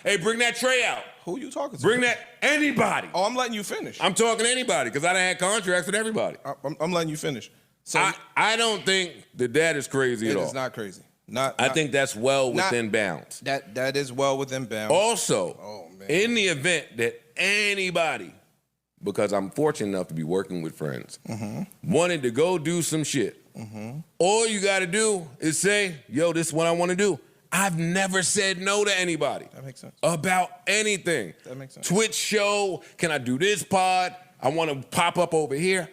Hey, bring that tray out. Who you talking to? Bring that anybody. Oh, I'm letting you finish. I'm talking to anybody because I done had contracts with everybody. I'm letting you finish. So I don't think that is crazy at all. It is not crazy. I think that's well within bounds. That is well within bounds. Also, in the event that anybody, because I'm fortunate enough to be working with friends, wanted to go do some shit, all you got to do is say, yo, this is what I want to do. I've never said no to anybody. That makes sense. About anything. That makes sense. Twitch show, can I do this pod? I want to pop up over here.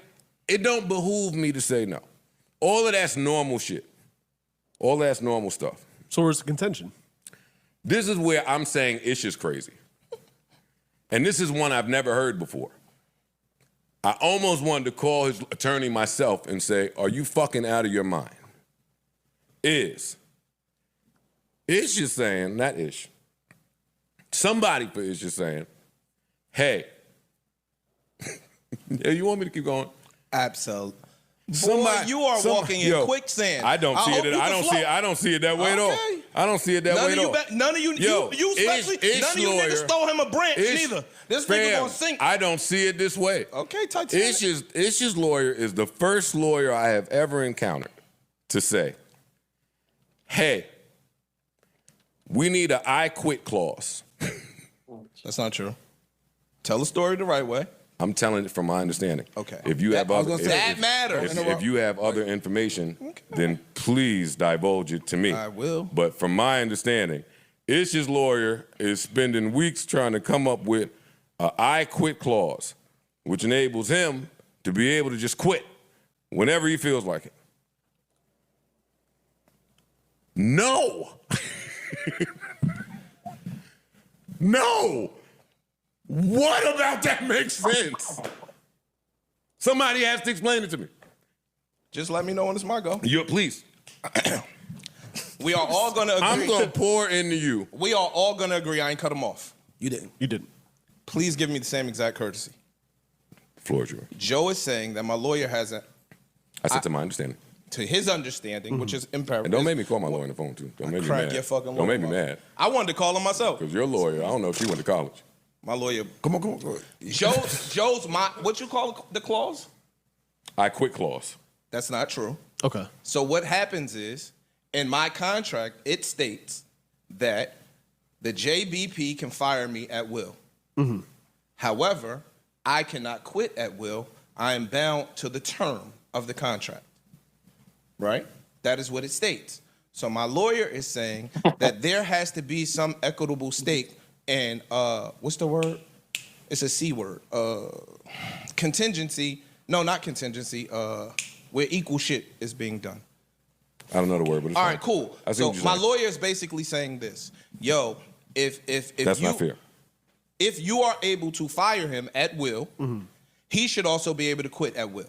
It don't behoove me to say no. All of that's normal shit. All that's normal stuff. So where's the contention? This is where I'm saying Ish is crazy. And this is one I've never heard before. I almost wanted to call his attorney myself and say, are you fucking out of your mind? Ish is saying, not Ish. Somebody for Ish is saying, hey. Yeah, you want me to keep going? Absolutely. Boy, you are walking in quicksand. I don't see it. I don't see it that way at all. I don't see it that way at all. None of you, you especially, none of you niggas stole him a branch neither. This nigga gonna sink. I don't see it this way. Okay, Titanic. Ish's lawyer is the first lawyer I have ever encountered to say, hey, we need an I quit clause. That's not true. Tell the story the right way. I'm telling it from my understanding. Okay. If you have other, that matters. If you have other information, then please divulge it to me. I will. But from my understanding, Ish's lawyer is spending weeks trying to come up with an I quit clause, which enables him to be able to just quit whenever he feels like it. No. No. What about that makes sense? Somebody has to explain it to me. Just let me know when it's my go. Please. We are all going to agree. I'm going to pour into you. We are all going to agree I ain't cut him off. You didn't. Please give me the same exact courtesy. Floor is yours. Joe is saying that my lawyer hasn't. I said to my understanding. To his understanding, which is imperative. And don't make me call my lawyer on the phone, too. Don't make me mad. Don't make me mad. I wanted to call him myself. Because your lawyer, I don't know if she went to college. My lawyer. Come on. Joe's what you call the clause? I quit clause. That's not true. Okay. So what happens is, in my contract, it states that the JBP can fire me at will. However, I cannot quit at will. I am bound to the term of the contract. Right? That is what it states. So my lawyer is saying that there has to be some equitable stake and what's the word? It's a C word. Contingency. No, not contingency. Where equal shit is being done. I don't know the word, but it's all fine. right, cool. So my lawyer is basically saying this. Yo, if that's not fair. If you are able to fire him at will, he should also be able to quit at will.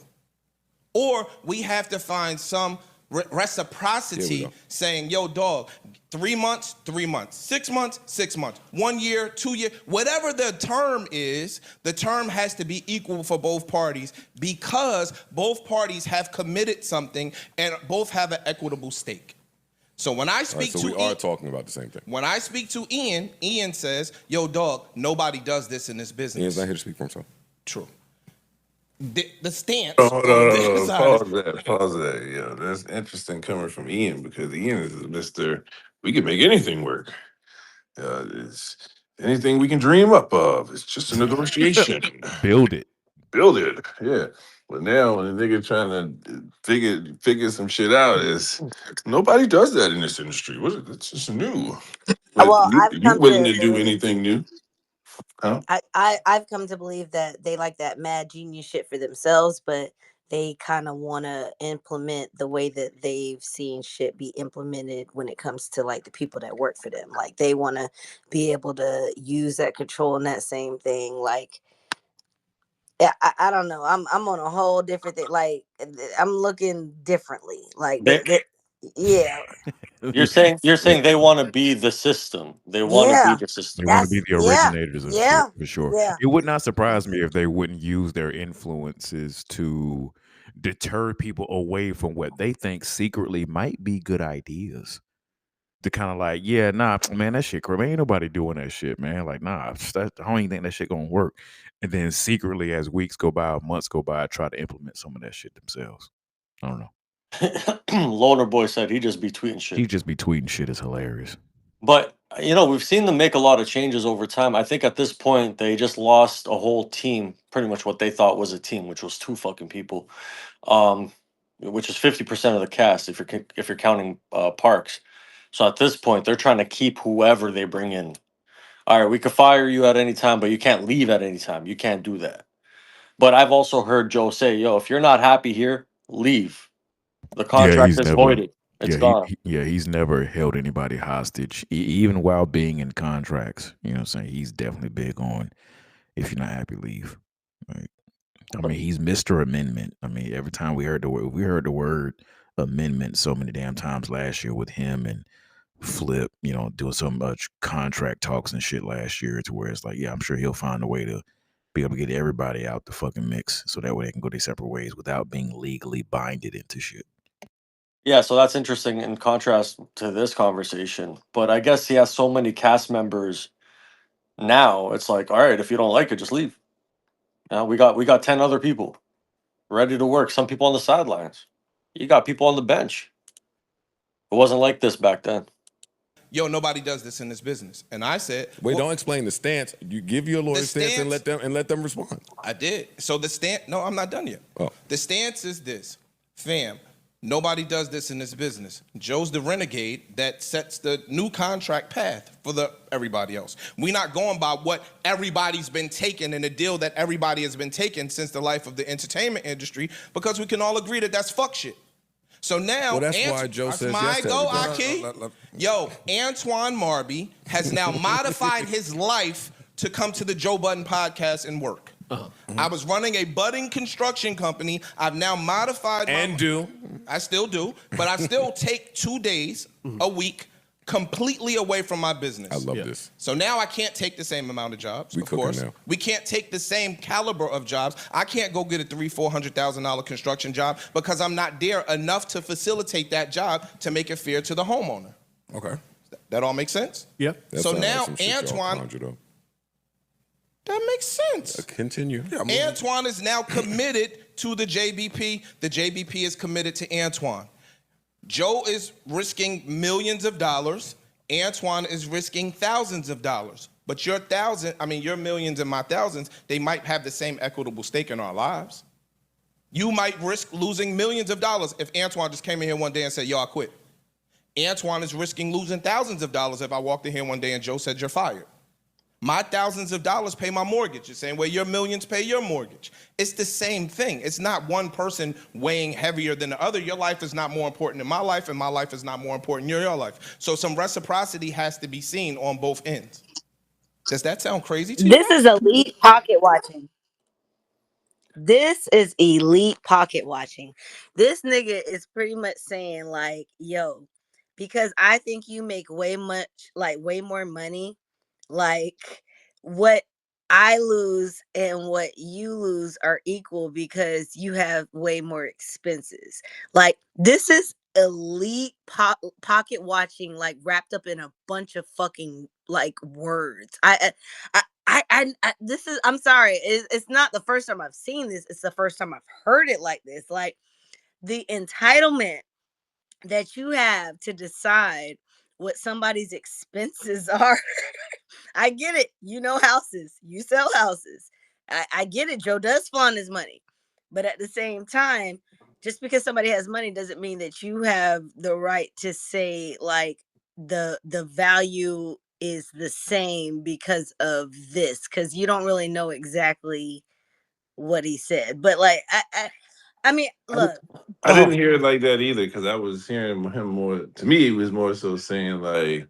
Or we have to find some reciprocity saying, yo, dog, 3 months, 3 months, 6 months, 6 months, 1 year, 2 years, whatever the term is, the term has to be equal for both parties because both parties have committed something and both have an equitable stake. So when I speak to we are talking about the same thing. When I speak to Ian says, yo, dog, nobody does this in this business. Ian's not here to speak for himself. True. The stance. Pause that. Yeah, that's interesting coming from Ian because Ian is Mr. We can make anything work. It's anything we can dream up of. It's just a negotiation. Build it. Yeah. But now when the nigga trying to figure some shit out, is nobody does that in this industry. It's just new. Well, you willing to do anything new? Huh? I've come to believe that they like that mad genius shit for themselves, but they kind of want to implement the way that they've seen shit be implemented when it comes to like the people that work for them. Like they want to be able to use that control and that same thing. Like, yeah, I don't know. I'm on a whole different thing. Like I'm looking differently. Like yeah. You're saying they want to be the system. They want to be the system. They want to be the originators of shit, for sure. Yeah. It would not surprise me if they wouldn't use their influences to deter people away from what they think secretly might be good ideas. to kind of like, yeah, nah, man, that shit crazy. Ain't nobody doing that shit, man. Like, nah, I don't even think that shit gonna work. And then secretly, as weeks go by, months go by, try to implement some of that shit themselves. I don't know. Loner Boy said he just be tweeting shit. He just be tweeting shit. Is hilarious. But we've seen them make a lot of changes over time. I think at this point they just lost a whole team, pretty much what they thought was a team, which was 2 fucking people, which is 50% of the cast if you're counting Parks. So at this point, they're trying to keep whoever they bring in. All right, we could fire you at any time, but you can't leave at any time. You can't do that. But I've also heard Joe say, "Yo, if you're not happy here, leave. The contract is voided. It's gone." He's never held anybody hostage, even while being in contracts. You know what I'm saying? He's definitely big on, if you're not happy, leave. Right? I mean, he's Mr. Amendment. I mean, every time we heard the word amendment so many damn times last year with him and Flip, doing so much contract talks and shit last year, to where it's like, yeah, I'm sure he'll find a way to be able to get everybody out the fucking mix, so that way they can go their separate ways without being legally binded into shit. Yeah, so that's interesting in contrast to this conversation. But I guess he has so many cast members now. It's like, all right, if you don't like it, just leave. We got 10 other people ready to work. Some people on the sidelines. You got people on the bench. It wasn't like this back then. Yo, nobody does this in this business. And I said, wait, don't explain the stance. You give your lawyer stance and let them respond. I did. So the stance, no, I'm not done yet. Oh. The stance is this, fam. Nobody does this in this business. Joe's the renegade that sets the new contract path for everybody else. We're not going by what everybody's been taking and the deal that everybody has been taking since the life of the entertainment industry, because we can all agree that that's fuck shit. So now, well, that's why Joe says yes to Aki. Yo, Antoine Marby has now modified his life to come to the Joe Budden podcast and work. I was running a budding construction company. I've now modified I still do, but I still take 2 days a week completely away from my business. I love this. So now I can't take the same amount of jobs, of course. Now. We can't take the same caliber of jobs. I can't go get a $300,000-$400,000 construction job because I'm not there enough to facilitate that job to make it fair to the homeowner. Okay. That all makes sense? Yeah. So now Antoine... That makes sense. Continue. Yeah, Antoine is now committed to the JBP. The JBP is committed to Antoine. Joe is risking millions of dollars. Antoine is risking thousands of dollars. But your millions and my thousands, they might have the same equitable stake in our lives. You might risk losing millions of dollars if Antoine just came in here one day and said, yo, I quit. Antoine is risking losing thousands of dollars if I walked in here one day and Joe said, you're fired. My thousands of dollars pay my mortgage. The same way your millions pay your mortgage. It's the same thing. It's not one person weighing heavier than the other. Your life is not more important than my life, and my life is not more important than your life. So some reciprocity has to be seen on both ends. Does that sound crazy to you? This is elite pocket watching. This is elite pocket watching. This nigga is pretty much saying like, yo, because I think you make way more money. Like what I lose and what you lose are equal because you have way more expenses. Like this is elite pocket watching, like wrapped up in a bunch of fucking like words. This is, I'm sorry, it's not the first time I've seen this. It's the first time I've heard it like this. Like the entitlement that you have to decide what somebody's expenses are. I get it. You know houses. You sell houses. I get it. Joe does flaunt his money. But at the same time, just because somebody has money doesn't mean that you have the right to say like the value is the same because of this, because you don't really know exactly what he said. But like I mean, look. I didn't hear it like that either, because I was hearing him more. To me, it was more so saying like,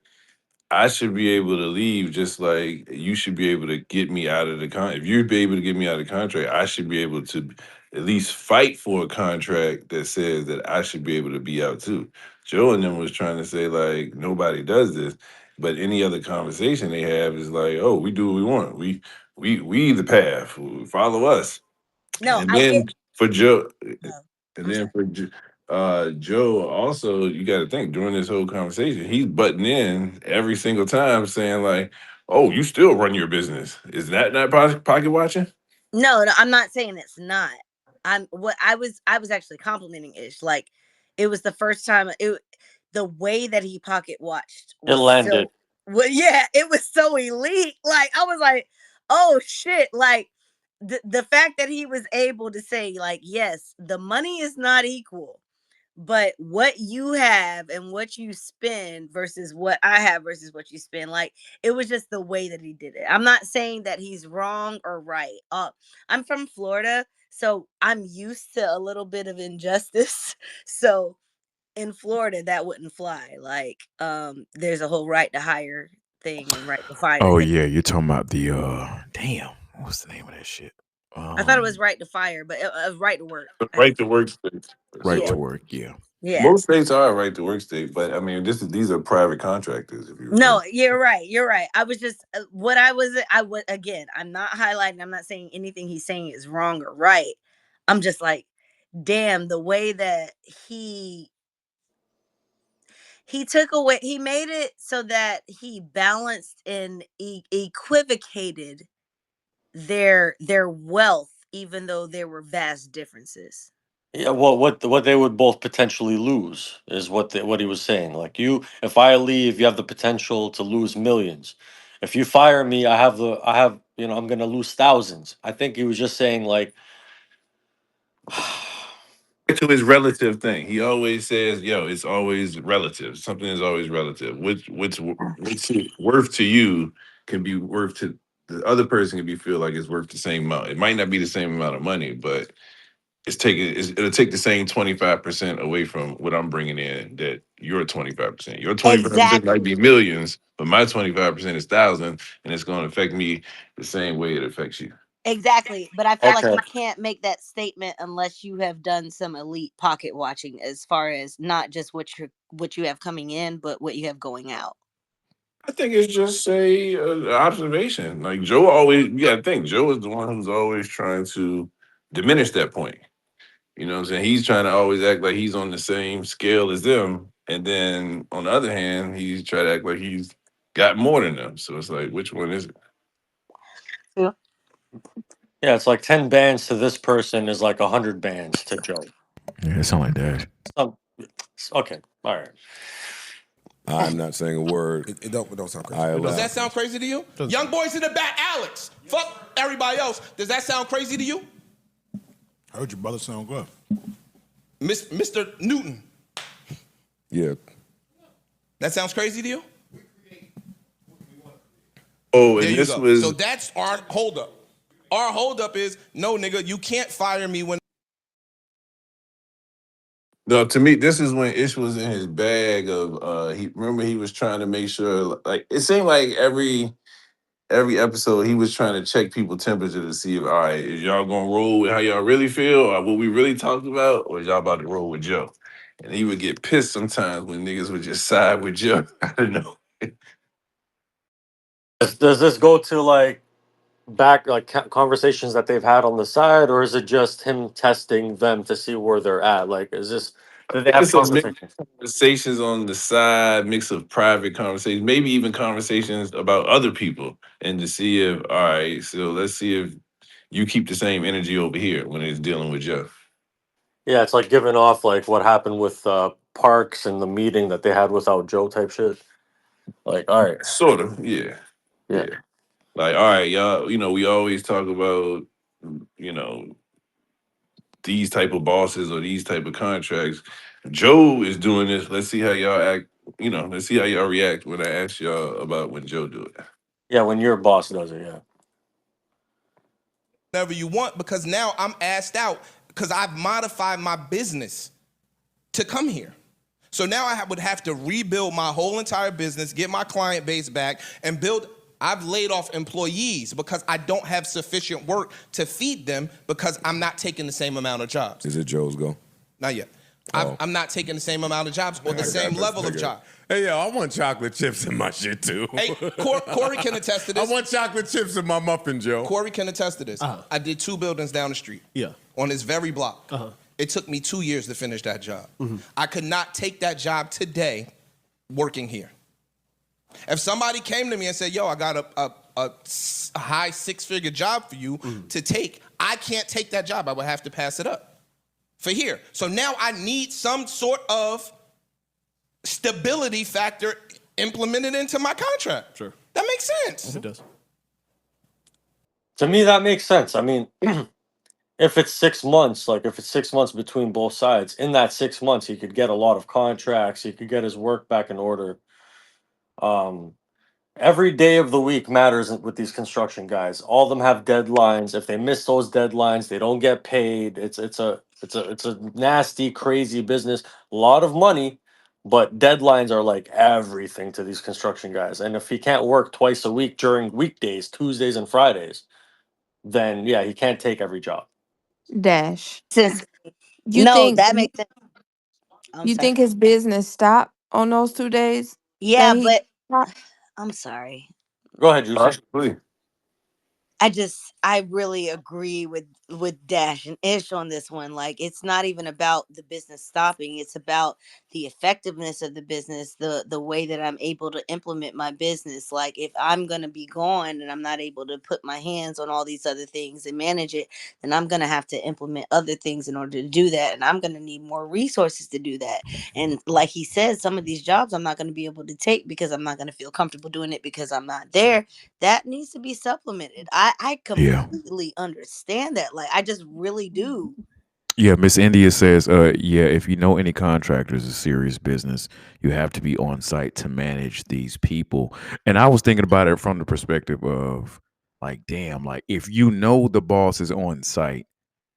I should be able to leave, just like you should be able to get me out of the contract. If you'd be able to get me out of the contract, I should be able to at least fight for a contract that says that I should be able to be out too. Joe and them was trying to say like nobody does this, but any other conversation they have is like, oh, we do what we want. We the path. Follow us. No, and then for Joe, No, and then for Joe also, you got to think during this whole conversation, he's butting in every single time, saying like, "Oh, you still run your business? Is that not pocket watching?" No, I'm not saying it's not. I was actually complimenting Ish. Like, it was the first time the way that he pocket watched It was landed. so well, yeah, it was so elite. Like, I was like, oh shit. Like, the fact that he was able to say, like, yes, the money is not equal, but what you have and what you spend versus what I have versus what you spend, like, it was just the way that he did it. I'm not saying that he's wrong or right. I'm from Florida, so I'm used to a little bit of injustice. So in Florida, that wouldn't fly. Like, there's a whole right to hire thing and right to fire Oh thing. yeah, you're talking about the damn, what's the name of that shit? I thought it was right to fire, but right to work. Right to work state. Right Yeah. to work, yeah. Yeah. Most states are right to work state, but I mean, these are private contractors. If you No, you're right. You're right. I was just again, I'm not highlighting, I'm not saying anything he's saying is wrong or right. I'm just like, damn, the way that he took away, he made it so that he balanced and equivocated their wealth, even though there were vast differences. Yeah, well, what they would both potentially lose is what he was saying. Like, if I leave, you have the potential to lose millions. If you fire me, I'm gonna lose thousands. I think he was just saying like, to his relative thing, he always says, "Yo, it's always relative. Something is always relative. What's worth to you can be worth to the other person. Can be feel like it's worth the same amount. It might not be the same amount of money, but it'll take the same 25% away from what I'm bringing in. That your 25%, your 25% might be millions, but my 25% is thousand, and it's going to affect me the same way it affects you." Exactly. But I feel like okay, you can't make that statement unless you have done some elite pocket watching, as far as not just what you have coming in, but what you have going out. I think it's just a observation. Like Joe always, you got to think Joe is the one who's always trying to diminish that point. You know what I'm saying? He's trying to always act like he's on the same scale as them, and then on the other hand, he's trying to act like he's got more than them. So it's like, which one is it? Yeah. yeah, it's like 10 bands to this person is like 100 bands to Joe. Yeah, it sound like that. Okay, all right. I'm not saying a word. It don't sound crazy. I allow. Does that sound crazy to you? Young boys in the back, Alex. Fuck everybody else. Does that sound crazy to you? I heard your brother sound good. Mr. Newton. Yeah. That sounds crazy to you? Oh, There and you this go. was So that's our holdup. Our holdup is, no, nigga, you can't fire me when. no. To me, this is when Ish was in his bag of. He was trying to make sure. Like it seemed like every episode he was trying to check people's temperature to see if, all right, is y'all gonna roll with how y'all really feel or what we really talked about, or is y'all about to roll with Joe? And he would get pissed sometimes when niggas would just side with Joe. I don't know. Does this go to like back like conversations that they've had on the side, or is it just him testing them to see where they're at? Like, do they have It's a mix conversations? of conversations on the side, mix of private conversations, maybe even conversations about other people, and to see if, all right, so let's see if you keep the same energy over here when it's dealing with Joe. Yeah, it's like giving off like what happened with Parks and the meeting that they had without Joe type shit. Like, all right, Sort of, yeah. yeah. Yeah. Like, all right, y'all, we always talk about, you know, these type of bosses or these type of contracts. Joe is doing this. Let's see how y'all act, let's see how y'all react when I ask y'all about when Joe do it. Yeah, when your boss does it, yeah. Whatever you want, because now I'm asked out because I've modified my business to come here. So now I would have to rebuild my whole entire business, get my client base back, and build. I've laid off employees because I don't have sufficient work to feed them because I'm not taking the same amount of jobs. Is it Joe's go? Not yet. Oh. I'm not taking the same amount of jobs or the same level of job. Hey, yo, I want chocolate chips in my shit, too. Hey, Corey can attest to I this. want chocolate chips in my muffin, Joe. Corey can attest to this. I did 2 buildings down the street. Yeah. On this very block. It took me 2 years to finish that job. I could not take that job today working here. If somebody came to me and said, yo, I got a high six-figure job for you to take, I can't take that job. I would have to pass it up for here. So now I need some sort of stability factor implemented into my contract. Sure. That makes sense. It does. To me, that makes sense. I mean, if it's 6 months, like if it's 6 months between both sides, in that 6 months, he could get a lot of contracts. He could get his work back in order. Every day of the week matters with these construction guys. All of them have deadlines. If they miss those deadlines, they don't get paid. It's a nasty, crazy business. A lot of money, but deadlines are like everything to these construction guys. And if he can't work twice a week during weekdays, Tuesdays and Fridays, then yeah, he can't take every job. Dash. Since You no, think that makes sense. I'm you sorry. think his business stopped on those 2 days? Yeah, that he but stopped? I'm sorry. Go ahead, Juicy. Possibly. I really agree with Dash and Ish on this one. Like, it's not even about the business stopping. It's about the effectiveness of the business, the way that I'm able to implement my business. Like, if I'm going to be gone and I'm not able to put my hands on all these other things and manage it, then I'm going to have to implement other things in order to do that. And I'm going to need more resources to do that. And like he said, some of these jobs I'm not going to be able to take because I'm not going to feel comfortable doing it because I'm not there. That needs to be supplemented. I Yeah. completely understand that. Like, I just really do. Yeah, Miss India says, yeah, if you know any contractors is serious business, you have to be on site to manage these people. And I was thinking about it from the perspective of like, damn, like if you know the boss is on site,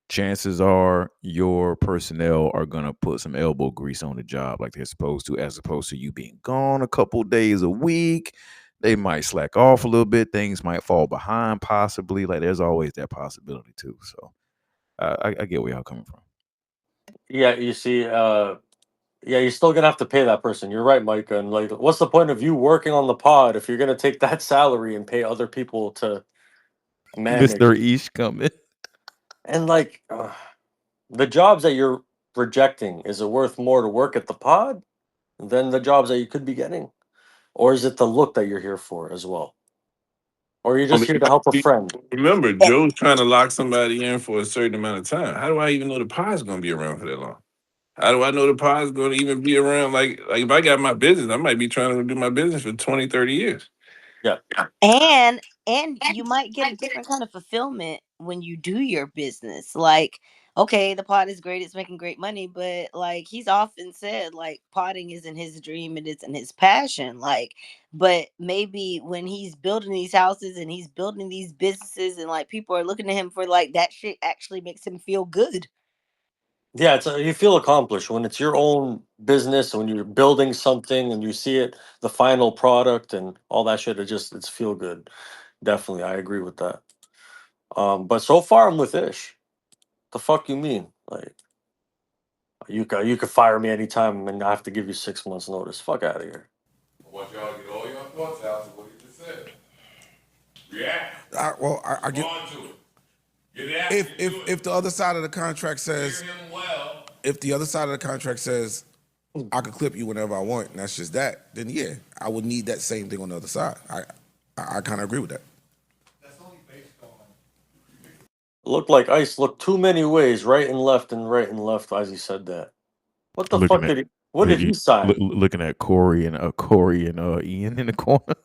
chances are your personnel are gonna put some elbow grease on the job like they're supposed to, as opposed to you being gone a couple days a week. They might slack off a little bit, things might fall behind possibly. Like there's always that possibility too. So I get where y'all coming from. Yeah, you see, yeah, you're still gonna have to pay that person. You're right, Micah. And like, what's the point of you working on the pod if you're gonna take that salary and pay other people to manage? Mr. Ish coming. And like, the jobs that you're rejecting, is it worth more to work at the pod than the jobs that you could be getting, or is it the look that you're here for as well, or you're just here to help a friend? Remember, Joe's trying to lock somebody in for a certain amount of time. How do I even know the pod's gonna be around for that long? How do I know the pod's gonna even be around? Like if I got my business, I might be trying to do my business for 20, 30 years. Yeah. And you might get a different kind of fulfillment when you do your business. Like, okay, the pod is great, it's making great money, but like he's often said, like, potting isn't his dream, it isn't his passion. Like, but maybe when he's building these houses and he's building these businesses and like people are looking at him for like that shit actually makes him feel good. Yeah, it's you feel accomplished when it's your own business, when you're building something and you see it, the final product and all that shit. It's feel good. Definitely, I agree with that. But so far I'm with Ish. The fuck you mean? Like you could fire me anytime and I have to give you 6 months notice. Fuck out of here. I want y'all to get all your thoughts out to what he just said. React. I get On to it. Get after it. if the other side of the contract says Hear him well. if the other side of the contract says I could clip you whenever I want, and that's just that, then yeah, I would need that same thing on the other side. I kind of agree with that. Looked like Ice looked too many ways, right and left, as he said that. What the fuck did he? What did he sign? Looking at Corey and Ian in the corner.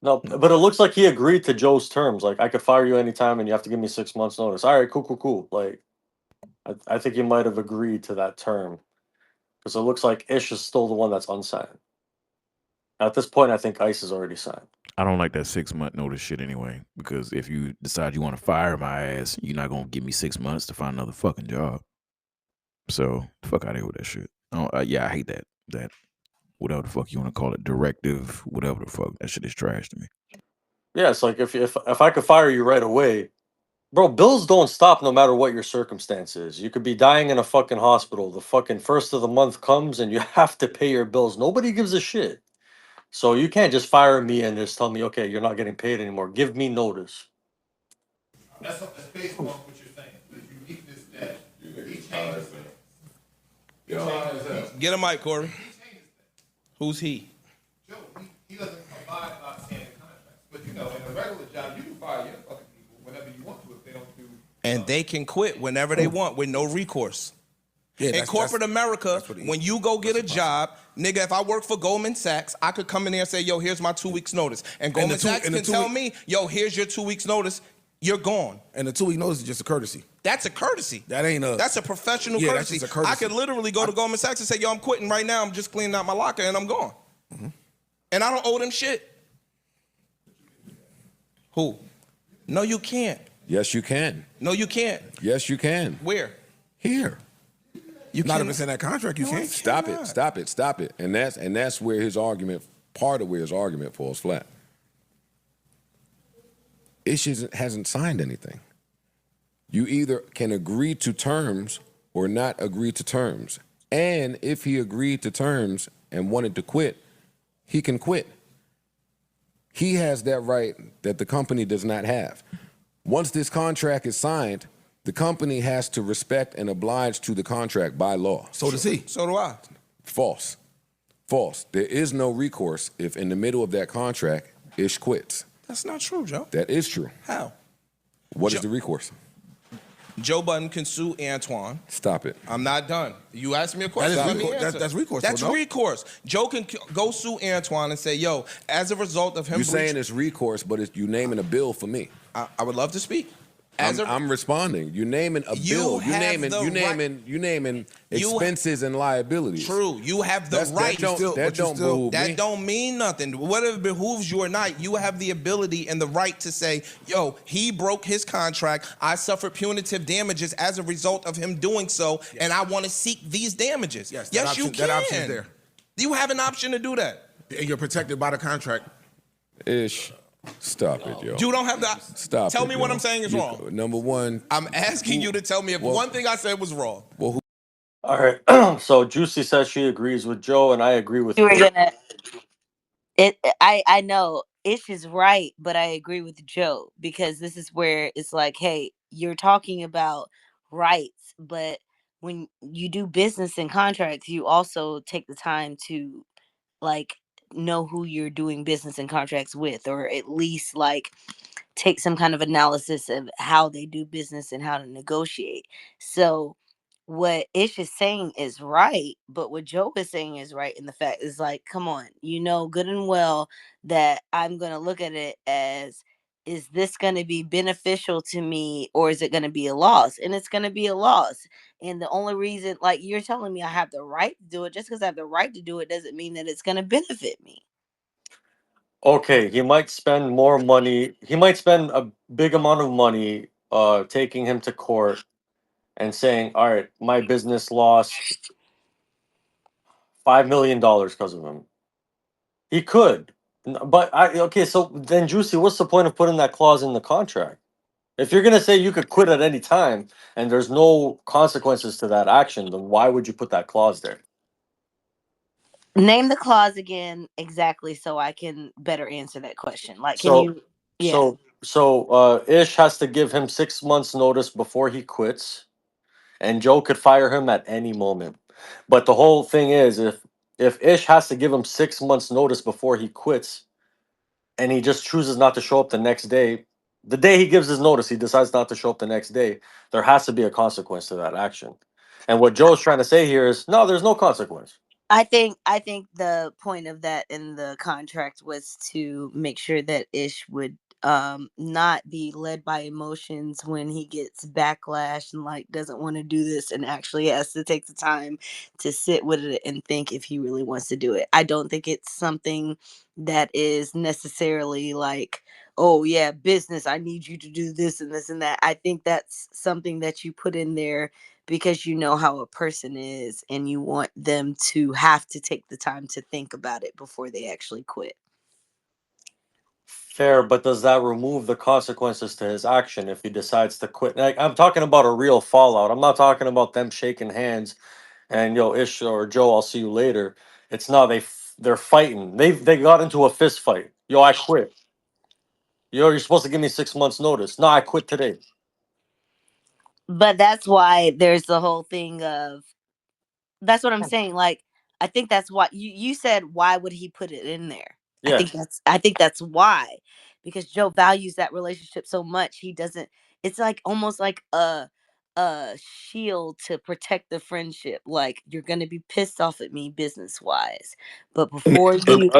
No, but it looks like he agreed to Joe's terms. Like, I could fire you anytime, and you have to give me 6 months notice. All right, cool. Like, I think he might have agreed to that term because it looks like Ish is still the one that's unsigned. At this point, I think Ice is already signed. I don't like that 6 month notice shit anyway, because if you decide you want to fire my ass, you're not gonna give me 6 months to find another fucking job. So fuck out of here with that shit. Yeah, I hate that. Whatever the fuck you want to call it, directive, whatever the fuck, that shit is trash to me. Yeah, it's like if I could fire you right away, bro, bills don't stop no matter what your circumstance is. You could be dying in a fucking hospital. The fucking first of the month comes and you have to pay your bills. Nobody gives a shit. So you can't just fire me and just tell me, okay, you're not getting paid anymore. Give me notice. That's based on what you're saying. The uniqueness that Get a mic, Corey. Who's he? Joe, he doesn't abide by standard contracts. But in a regular job, you can fire your fucking people whenever you want to if they don't do. And they can quit whenever they want with no recourse. Yeah, In corporate America, when you go get a job, nigga, if I work for Goldman Sachs, I could come in there and say, yo, here's my 2 weeks notice. And Goldman Sachs can tell me, yo, here's your 2 weeks notice. You're gone. And the 2 week notice is just a courtesy. That's a courtesy. That ain't a. That's a professional Yeah, courtesy. that's just a courtesy. I could literally go to Goldman Sachs and say, yo, I'm quitting right now. I'm just cleaning out my locker and I'm gone. And I don't owe them shit. Who? No, you can't. Yes, you can. No, you can't. Yes, you can. Where? Here. You not if it's in that contract, you can't. Stop it. And that's where his argument, part of where his argument falls flat. Ish hasn't signed anything. You either can agree to terms or not agree to terms. And if he agreed to terms and wanted to quit, he can quit. He has that right that the company does not have. Once this contract is signed, the company has to respect and oblige to the contract by law. So does he. So do I. False. False. There is no recourse if in the middle of that contract, Ish quits. That's not true, Joe. That is true. How? What is the recourse? Joe Budden can sue Antoine. Stop it. I'm not done. You asked me a question. That is Let me recourse. answer. That's recourse, That's though, no? recourse. Joe can go sue Antoine and say, yo, as a result of him You're saying it's recourse, but you naming a bill for me. I would love to speak. I'm responding. You're naming a bill. You naming expenses and liabilities. True. You have the right. That don't mean nothing. Whether it behooves you or not, you have the ability and the right to say, yo, he broke his contract. I suffered punitive damages as a result of him doing so, and I want to seek these damages. Yes, you can. That option is there. You have an option to do that. And you're protected by the contract. Ish. Stop it, yo. You don't have to. Stop. Tell me what I'm saying is wrong. Number one. I'm asking you to tell me if one thing I said was wrong. Well, All right. So Juicy says she agrees with Joe, and I agree with You were her. gonna. I know Ish is right, but I agree with Joe because this is where it's like, hey, you're talking about rights, but when you do business and contracts, you also take the time to like know who you're doing business and contracts with, or at least like take some kind of analysis of how they do business and how to negotiate. So what Ish is saying is right, but what Joe is saying is right. And the fact is like, come on, you know good and well that I'm going to look at it as, is this going to be beneficial to me or is it going to be a loss? And it's going to be a loss. And the only reason, like you're telling me I have the right to do it, just because I have the right to do it doesn't mean that it's going to benefit me. Okay, he might spend more money. He might spend a big amount of money taking him to court and saying, all right, my business lost $5 million because of him. He could. But okay, so then Juicy, what's the point of putting that clause in the contract? If you're gonna say you could quit at any time and there's no consequences to that action, then why would you put that clause there? Name the clause again exactly so I can better answer that question. Like, can So, you? Yeah. so Ish has to give him 6 months notice before he quits, and Joe could fire him at any moment. But the whole thing is, if Ish has to give him 6 months notice before he quits, and he just chooses not to show up the next day, the day he gives his notice, he decides not to show up the next day, there has to be a consequence to that action. And what Joe's trying to say here is, no, there's no consequence. I think the point of that in the contract was to make sure that Ish would not be led by emotions when he gets backlash and like doesn't want to do this and actually has to take the time to sit with it and think if he really wants to do it. I don't think it's something that is necessarily like, oh yeah, business, I need you to do this and this and that. I think that's something that you put in there because you know how a person is and you want them to have to take the time to think about it before they actually quit. Fair, but does that remove the consequences to his action if he decides to quit? Like, I'm talking about a real fallout. I'm not talking about them shaking hands and yo, Ish or Joe, I'll see you later. It's not they're fighting. They got into a fist fight. Yo, I quit. Yo, you're supposed to give me 6 months notice. No, I quit today. But that's why there's the whole thing of that's what I'm saying. Like, I think that's why you said why would he put it in there? Yeah. I think that's why. Because Joe values that relationship so much. He doesn't it's like almost like a shield to protect the friendship. Like you're gonna be pissed off at me business wise. But before The you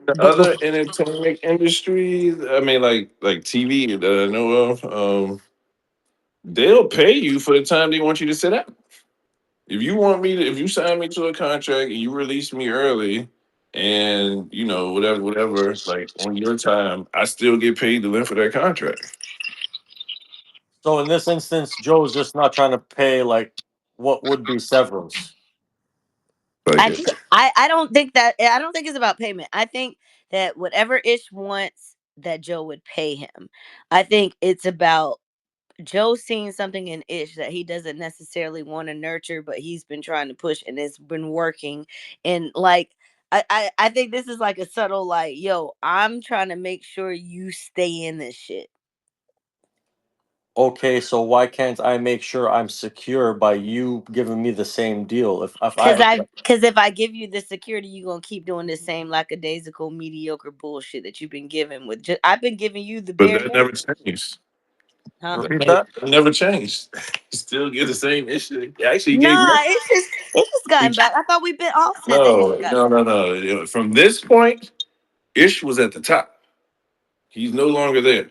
the but other entertainment industries, I mean, like TV that I know of, they'll pay you for the time they want you to sit out. If you want me to, if you sign me to a contract and you release me early, and you know whatever, like on your time, I still get paid the length of that contract. So in this instance, Joe's just not trying to pay like what would be severance. Like I think I don't think that I don't think it's about payment. I think that whatever Ish wants that Joe would pay him. I think it's about Joe seeing something in Ish that he doesn't necessarily want to nurture, but he's been trying to push and it's been working. And like I think this is like a subtle like, yo, I'm trying to make sure you stay in this shit. Okay, so why can't I make sure I'm secure by you giving me the same deal? If Cause if I give you the security, you're gonna keep doing the same lackadaisical mediocre bullshit that you've been giving with I've been giving you the but bare that never minimum. changed. Huh? repeat that, That never changed. You still get the same issue. He actually gave Nah, you. it's just gotten back. I thought we've been offset that it's No, gotten no, back. no, no. You know, from this point, Ish was at the top. He's no longer there.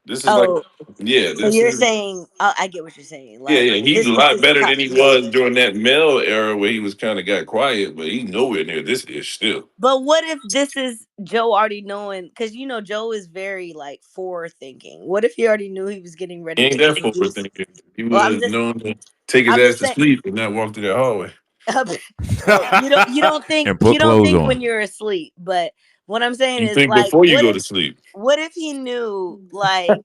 This is like, Oh, yeah, so this you're is. saying I get what you're saying. Yeah, Like yeah, he's this a is lot his better than he was continuation. during that Mel era where he was kind of got quiet, but he's nowhere near this Ish still. But what if this is Joe already knowing? Because you know Joe is very like forward thinking. What if he already knew he was getting He ready ain't to that forward introduce? thinking. He Well, would have known to take his I'm ass just to saying. sleep and not walk through that hallway. Well, you don't think And put clothes when on. you're asleep. But what I'm saying You is think like, before you go to sleep. what if he knew like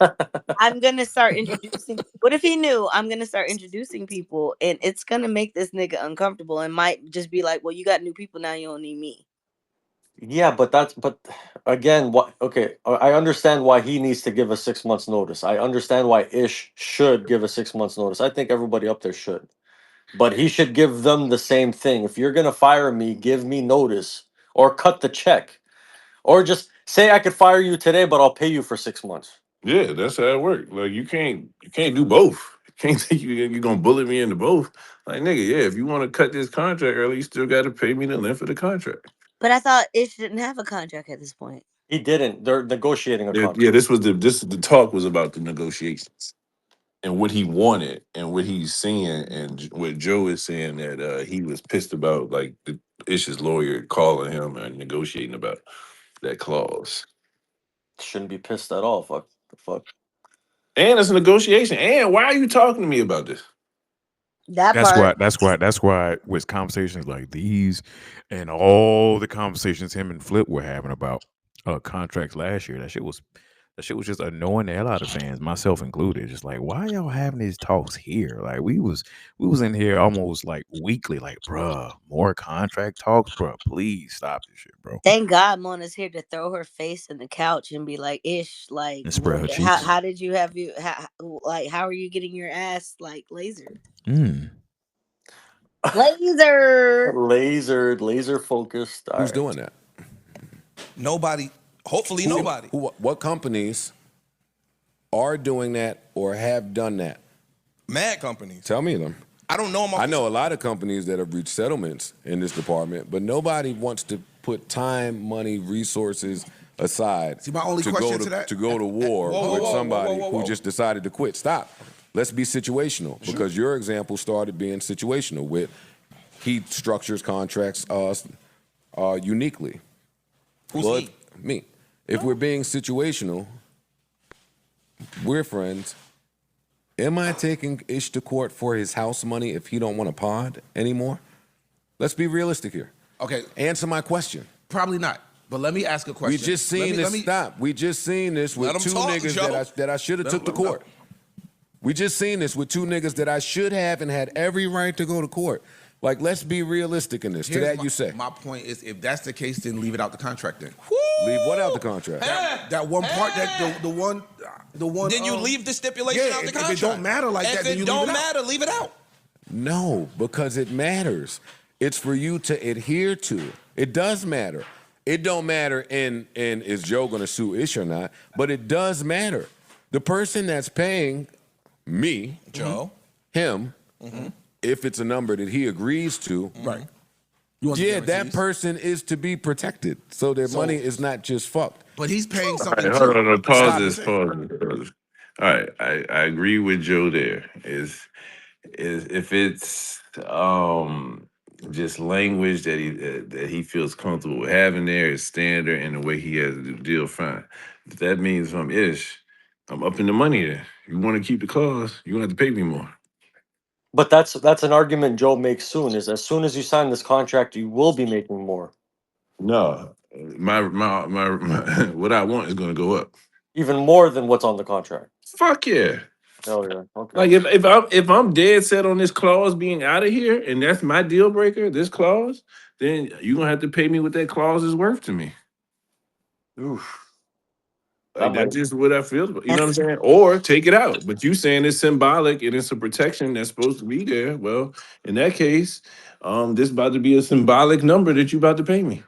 I'm gonna start introducing. What if he knew I'm gonna start introducing people and it's gonna make this nigga uncomfortable and might just be like, well, you got new people now, you don't need me. yeah, but again, what? Okay, I understand why he needs to give a 6 months notice. I understand why Ish should give a 6 months notice. I think everybody up there should, but he should give them the same thing. If you're gonna fire me, give me notice or cut the check, or just say I could fire you today, but I'll pay you for 6 months. Yeah, that's how it works. Like you can't do both. You can't think you're gonna bullet me into both. Like nigga, yeah, if you want to cut this contract early, you still got to pay me the length of the contract. But I thought Ish didn't have a contract at this point. He didn't. They're negotiating a Yeah, yeah, contract. this is the talk was about the negotiations and what he wanted and what he's seeing and what Joe is saying that he was pissed about like the Ish's lawyer calling him and negotiating about that clause. Shouldn't be pissed at all. Fuck the fuck. And it's a negotiation. And why are you talking to me about this? That That's why. part. That's why. With conversations like these, and all the conversations him and Flip were having about contracts last year, that shit was just annoying the hell out of fans, myself included. Just like, why y'all having these talks here? Like we was in here almost like weekly. Like, bruh, more contract talks, bruh. Please stop this shit, bro, Thank God Mona's here to throw her face in the couch and be like, Ish, like, and spread her cheeks. how did you have how are you getting your ass like lasered? Mm. Laser. Laser focused. All Who's right. doing that? Nobody. Hopefully, Who- nobody. what companies are doing that or have done that? Mad companies. Tell me them. I don't know them. I know a lot of companies that have reached settlements in this department, but nobody wants to put time, money, resources aside See, my only to question go to that- to go to war Whoa, with whoa, somebody whoa, whoa, whoa. who just decided to quit. Stop. Let's be situational because your example started being situational with he structures contracts uniquely. Who's Well, he? me. If we're being situational, we're friends. Am I taking Ish to court for his house money if he don't want a pod anymore? Let's be realistic here. Okay, Answer my question. probably not. But let me ask a question. We just seen this. Stop. We just seen this with Let 'em two talk, niggas Joe. that I should have Let took to 'em go. court. We just seen this with two niggas that I should have and had every right to go to court. Like, let's be realistic in this. To Here's that my, you say. My point is, if that's the case, then leave it out the contract then. Leave what out the contract? That one part, that the one, The one. Then you leave the stipulation out the contract. If it don't matter like that, then you If it don't leave it out. matter, leave it out. No, because it matters. It's for you to adhere to. It does matter. It don't matter in is Joe going to sue Ish or not, but it does matter. The person that's paying me, Joe, him, if it's a number that he agrees to, Right. Yeah, that person is to be protected, so their money is not just fucked. But he's paying All something. right, hold on, too. pause Stop this, it. pause this. All right, I agree with Joe there. Is if it's just language that he feels comfortable with having there is standard and the way he has to do the deal, fine. If that means from Ish, I'm up in the money there. You want to keep the clause, you're gonna have to pay me more. But that's an argument Joe makes soon. Is as soon as you sign this contract, you will be making more, No, my what I want is gonna go up. even more than what's on the contract. Fuck yeah. Hell yeah. Okay. Like if I'm dead set on this clause being out of here and that's my deal breaker, this clause, then you're gonna have to pay me what that clause is worth to me. Oof. Like that's just what I feel. You know what I'm saying? Or take it out. But you saying it's symbolic and it's a protection that's supposed to be there. Well, in that case, this about to be a symbolic number that you about to pay me.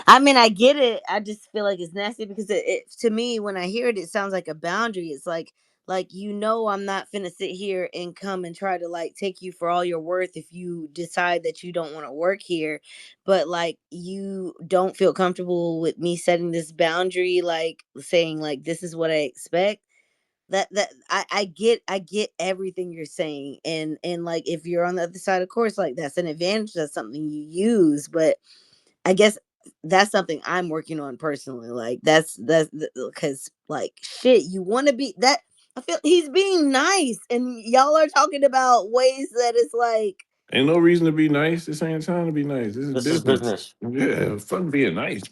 I mean, I get it. I just feel like it's nasty because it to me, when I hear it, it sounds like a boundary. It's like I'm not finna sit here and come and try to like take you for all your worth if you decide that you don't want to work here, but like you don't feel comfortable with me setting this boundary, like saying like this is what I expect. That I get everything you're saying, and like if you're on the other side, of course, like that's an advantage. That's something you use, but I guess that's something I'm working on personally. Like that's because like shit, you want to be that. I feel he's being nice, and y'all are talking about ways that it's like. Ain't no reason to be nice. This ain't time to be nice. This is business. business. Yeah, fuck being nice.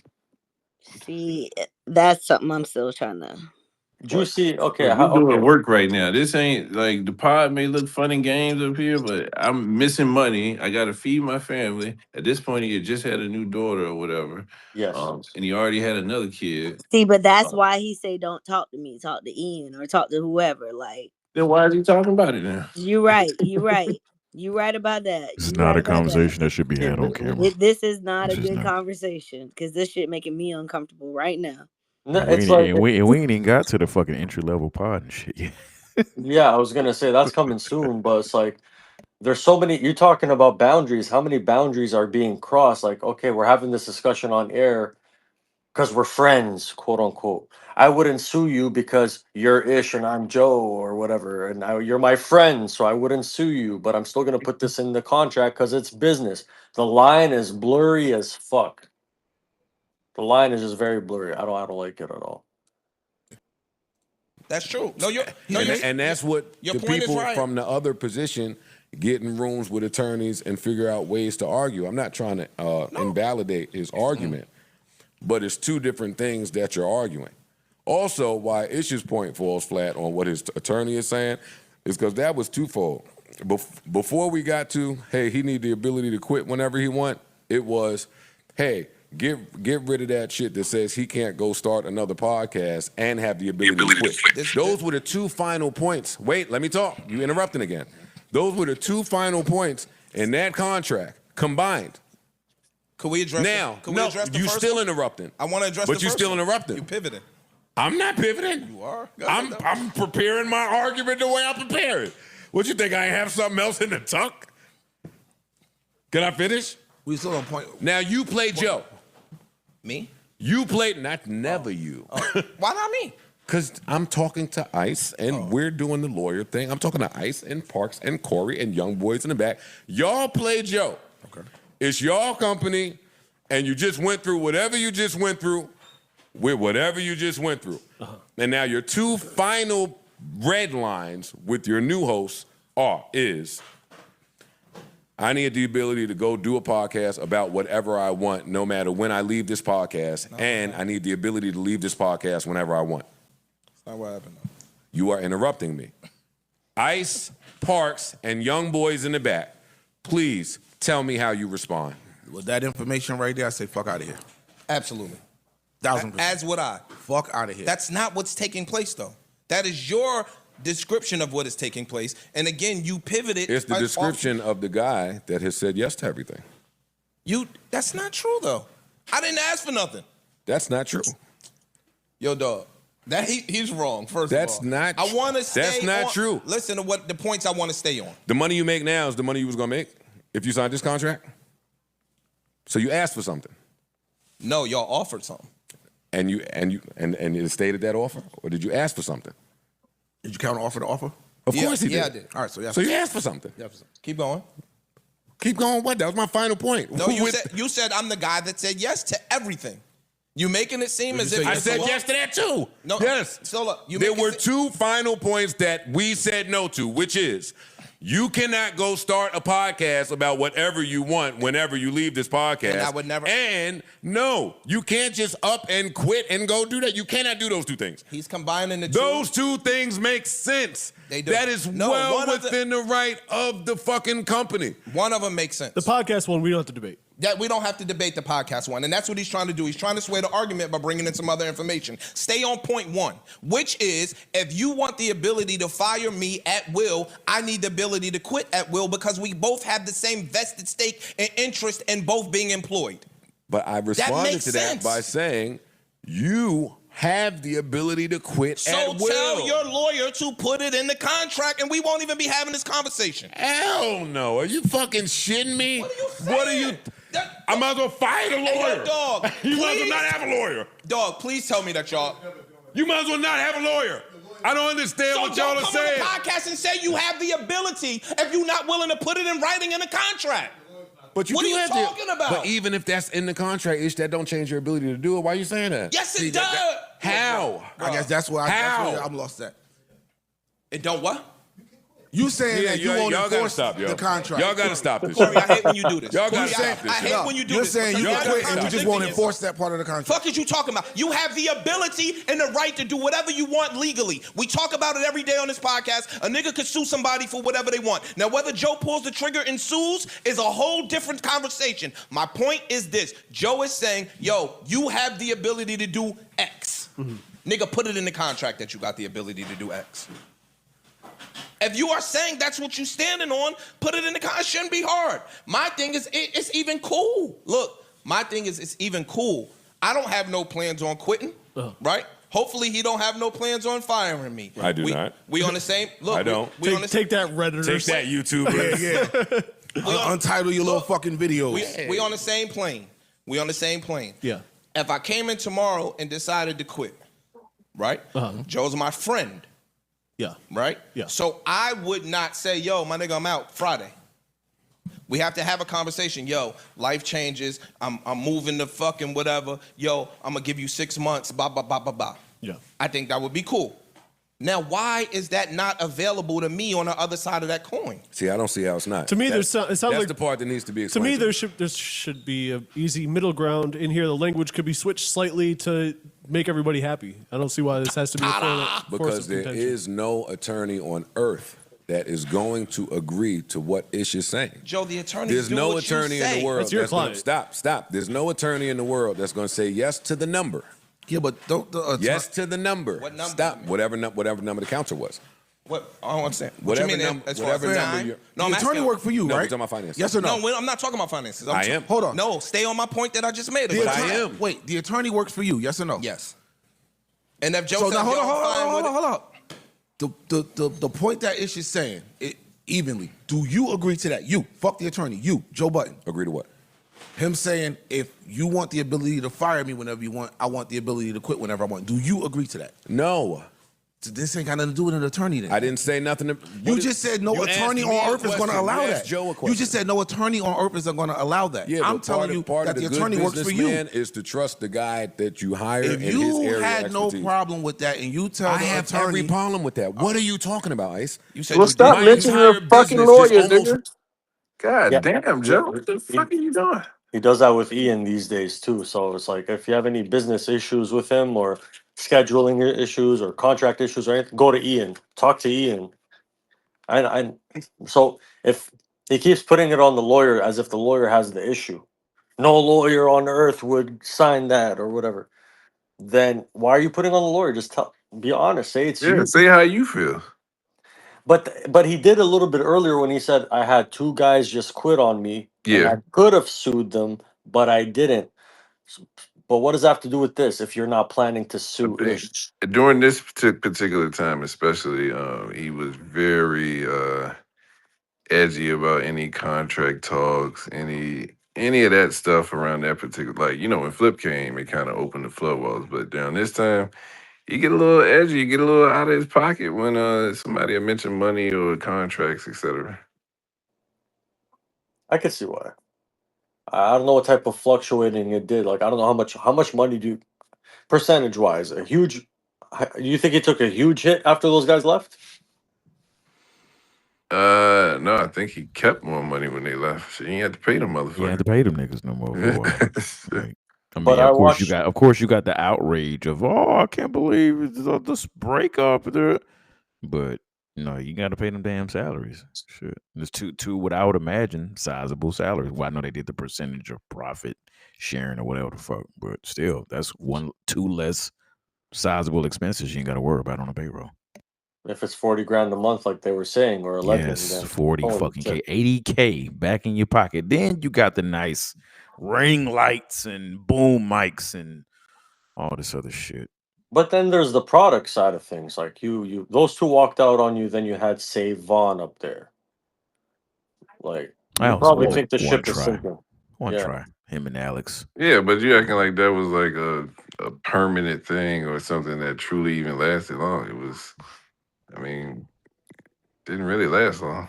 See, that's something I'm still trying to. Juicy. Okay. Look, we're doing work right now. This ain't like the pod may look fun and games up here, but I'm missing money. I got to feed my family. At this point, he had just had a new daughter or whatever. Yes. And he already had another kid. See, but that's why he say don't talk to me, talk to Ian or talk to whoever. Like, then why is he talking about it now? You're right. You're right. You're right about that. It's not a conversation that should be had on camera. This is not a good conversation because this shit making me uncomfortable right now. No, And we ain't even got to the fucking entry level pod and shit yet. Yeah, I was gonna say that's coming soon, but it's like there's so many. You're talking about boundaries. How many boundaries are being crossed? Like, okay, we're having this discussion on air because we're friends, quote unquote. I wouldn't sue you because you're Ish and I'm Joe or whatever, and you're my friend, so I wouldn't sue you. But I'm still gonna put this in the contract because it's business. The line is blurry as fuck. The line is just very blurry. I don't like it at all. That's true. No, and that's what your the point is people right. from the other position get in rooms with attorneys and figure out ways to argue. I'm not trying to invalidate his argument, but it's two different things that you're arguing. Also, why Ish's point falls flat on what his attorney is saying is because that was twofold. Before we got to, hey, he need the ability to quit whenever he want, it was, hey, get rid of that shit that says he can't go start another podcast and have the ability to quit. Those were the two final points. Wait, let me talk. You interrupting again. Those were the two final points in that contract combined. Can we address now? Can we address the you first still one? interrupting. I want to address but the you first still one. interrupting. You pivoting. I'm not pivoting. You are. I'm preparing my argument the way I prepare it. What you think? I have something else in the tuck? Can I finish? We still on point. Now you play Joe. Me? You played never you. Why not me? Because I'm talking to Ice and we're doing the lawyer thing. I'm talking to Ice and Parks and Corey and Young Boys in the back. Y'all play Joe. Okay. It's y'all company, and you just went through whatever you just went through with whatever you just went through. And now your two final red lines with your new host is I need the ability to go do a podcast about whatever I want, no matter when I leave this podcast, and I need the ability to leave this podcast whenever I want. That's not what happened, though. You are interrupting me. Ice, Parks, and Young Boys in the back, please tell me how you respond. With that information right there, I say fuck out of here. Absolutely. 1000%. As would I. Fuck out of here. That's not what's taking place, though. That is your description of what is taking place. And again, you pivoted. It's the description of the guy that has said yes to everything. That's not true, though. I didn't ask for nothing. That's not true. Yo, dog. He's wrong, first That's of all. not I want to stay That's not on, true. Listen to what the points I want to stay on. The money you make now is the money you was going to make if you signed this contract? So you asked for something. No, y'all offered something. And it stated that offer? Or did you ask for something? Did you counter offer the offer? Of course he did. Yeah, I did. All right, so yeah. So you asked for something. Keep going. Keep going. What? That was my final point. No, you said I'm the guy that said yes to everything. You making it seem as if I said yes to that too. No, yes. So look, there were two final points that we said no to, which is you cannot go start a podcast about whatever you want whenever you leave this podcast. And I would never. And no, you can't just up and quit and go do that. You cannot do those two things. He's combining the two. Those two things make sense. They do. That is well within the right of the fucking company. One of them makes sense. The podcast one, we don't have to debate. That we don't have to debate the podcast one, and that's what he's trying to do. He's trying to sway the argument by bringing in some other information. Stay on point one, which is if you want the ability to fire me at will, I need the ability to quit at will because we both have the same vested stake and interest in both being employed. But I responded to that by saying you have the ability to quit at will. So tell your lawyer to put it in the contract, and we won't even be having this conversation. Hell no! Are you fucking shitting me? What are you? I might as well fire the lawyer. Hey, dog, You might as well not have a lawyer. Dog, please tell me that y'all. You might as well not have a lawyer. I don't understand what y'all are saying. Don't come on the podcast and say you have the ability if you're not willing to put it in writing in the contract. But what are you have talking about? But even if that's in the contract, that don't change your ability to do it. Why are you saying that? Yes, it does. How? I guess that's where I'm lost at. It don't what? You saying that you won't enforce the contract. Y'all gotta stop this. Corey, I hate when you do this. Y'all gotta stop this. I hate when you do You're this. saying you because can quit and gotta we just stop won't thinking enforce that part of the contract. Fuck is you talking about? You have the ability and the right to do whatever you want legally. We talk about it every day on this podcast. A nigga could sue somebody for whatever they want. Now, whether Joe pulls the trigger and sues is a whole different conversation. My point is this. Joe is saying, yo, you have the ability to do X. Nigga, put it in the contract that you got the ability to do X. If you are saying that's what you're standing on, put it in the contract. It shouldn't be hard. My thing is, it's even cool. Look, my thing is, it's even cool. I don't have no plans on quitting, right? Hopefully, he don't have no plans on firing me. I do not. We on the same. Look, I don't. Take that, Redditor. Take that, YouTuber. Untitle your little fucking videos. We on the same plane. We on the same plane. Yeah. If I came in tomorrow and decided to quit, right? Joe's my friend. Yeah. Right? Yeah. So I would not say, yo, my nigga, I'm out Friday. We have to have a conversation. Yo, life changes. I'm moving to fucking whatever. Yo, I'm going to give you 6 months, blah, blah, blah, blah, blah. Yeah. I think that would be cool. Now, why is that not available to me on the other side of that coin? See, I don't see how it's not. To me, it sounds like the part that needs to be to explained. me, there should be an easy middle ground in here. The language could be switched slightly to make everybody happy. I don't see why this has to be a because there is no attorney on earth that is going to agree to what Ish is saying. Joe, the attorney. There's no attorney in the world that's your going client. stop. There's no attorney in the world that's going to say yes to the number. Yeah, but don't yes to the number. What number? Stop. Whatever number the counter was. What? I don't understand. Whatever you mean number. as far as Whatever time? number. No, I'm the attorney asking. work for you, No, right? we're talking about finances. Yes or no? No, I'm not talking about finances. I am. Hold on. No, stay on my point that I just made. The I attorney- am. Wait, the attorney works for you, yes or no? Yes. And if Joe So says, now hold yo, on, I'm fine with it- hold on. The point that Ish is saying, evenly, do you agree to that? You, fuck the attorney, you, Joe Budden. Agree to what? Him saying, if you want the ability to fire me whenever you want, I want the ability to quit whenever I want. Do you agree to that? No. So this ain't got nothing to do with an attorney then. I didn't say nothing. You just said no You attorney asked me on a earth is going to question. allow You that. asked Joe a You question. just said no attorney on earth is going to allow that. Yeah, I'm but telling you part that of the good attorney works for you. businessman is to trust the guy that you hire If in his you area had of no expertise. problem with that and you tell I the have attorney... every problem with that. What are you talking about, Ice? You said Well, stop My mentioning entire your fucking business lawyer, just almost- nigga. God Yeah. damn, Joe. What the fuck are you doing? He does that with Ian these days too. So it's like if you have any business issues with him or scheduling issues or contract issues or anything, go to Ian. Talk to Ian. So if he keeps putting it on the lawyer as if the lawyer has the issue, no lawyer on earth would sign that or whatever, then why are you putting on the lawyer? Just Be honest. Say it's Yeah, you. say how you feel. But he did a little bit earlier when he said I had 2 guys just quit on me, and Yeah, I could have sued them, but I didn't. But what does that have to do with this? If you're not planning to I sue think Ish, during this particular time, especially, he was very edgy about any contract talks, any of that stuff around that particular. Like, when Flip came, it kind of opened the floodwalls. But down this time, he get a little edgy, he get a little out of his pocket when somebody had mentioned money or contracts, etc. I could see why. I don't know what type of fluctuating it did. Like I don't know how much money do you, percentage wise, a huge. You think it took a huge hit after those guys left? No, I think he kept more money when they left. So he ain't had to pay them You had motherfuckers. to pay them niggas no more for a while. Like, I mean, But I of course watched. you got the outrage of, oh, I can't believe it's this breakup. But no, you got to pay them damn salaries. Shit, there's two what I would imagine sizable salaries. Well, I know they did the percentage of profit sharing or whatever the fuck, but still, that's 2 less sizable expenses you ain't got to worry about on a payroll. If it's 40 grand a month, like they were saying, or 11, Yes, then 40 holy fucking shit. K, 80K back in your pocket. Then you got the nice ring lights and boom mics and all this other shit. But then there's the product side of things. Like you, those 2 walked out on you. Then you had Save Vaughn up there. Like you probably think the ship is sinking. One Yeah. try. Him and Alex. Yeah, but you acting like that was like a permanent thing or something that truly even lasted long. It was, I mean, didn't really last long.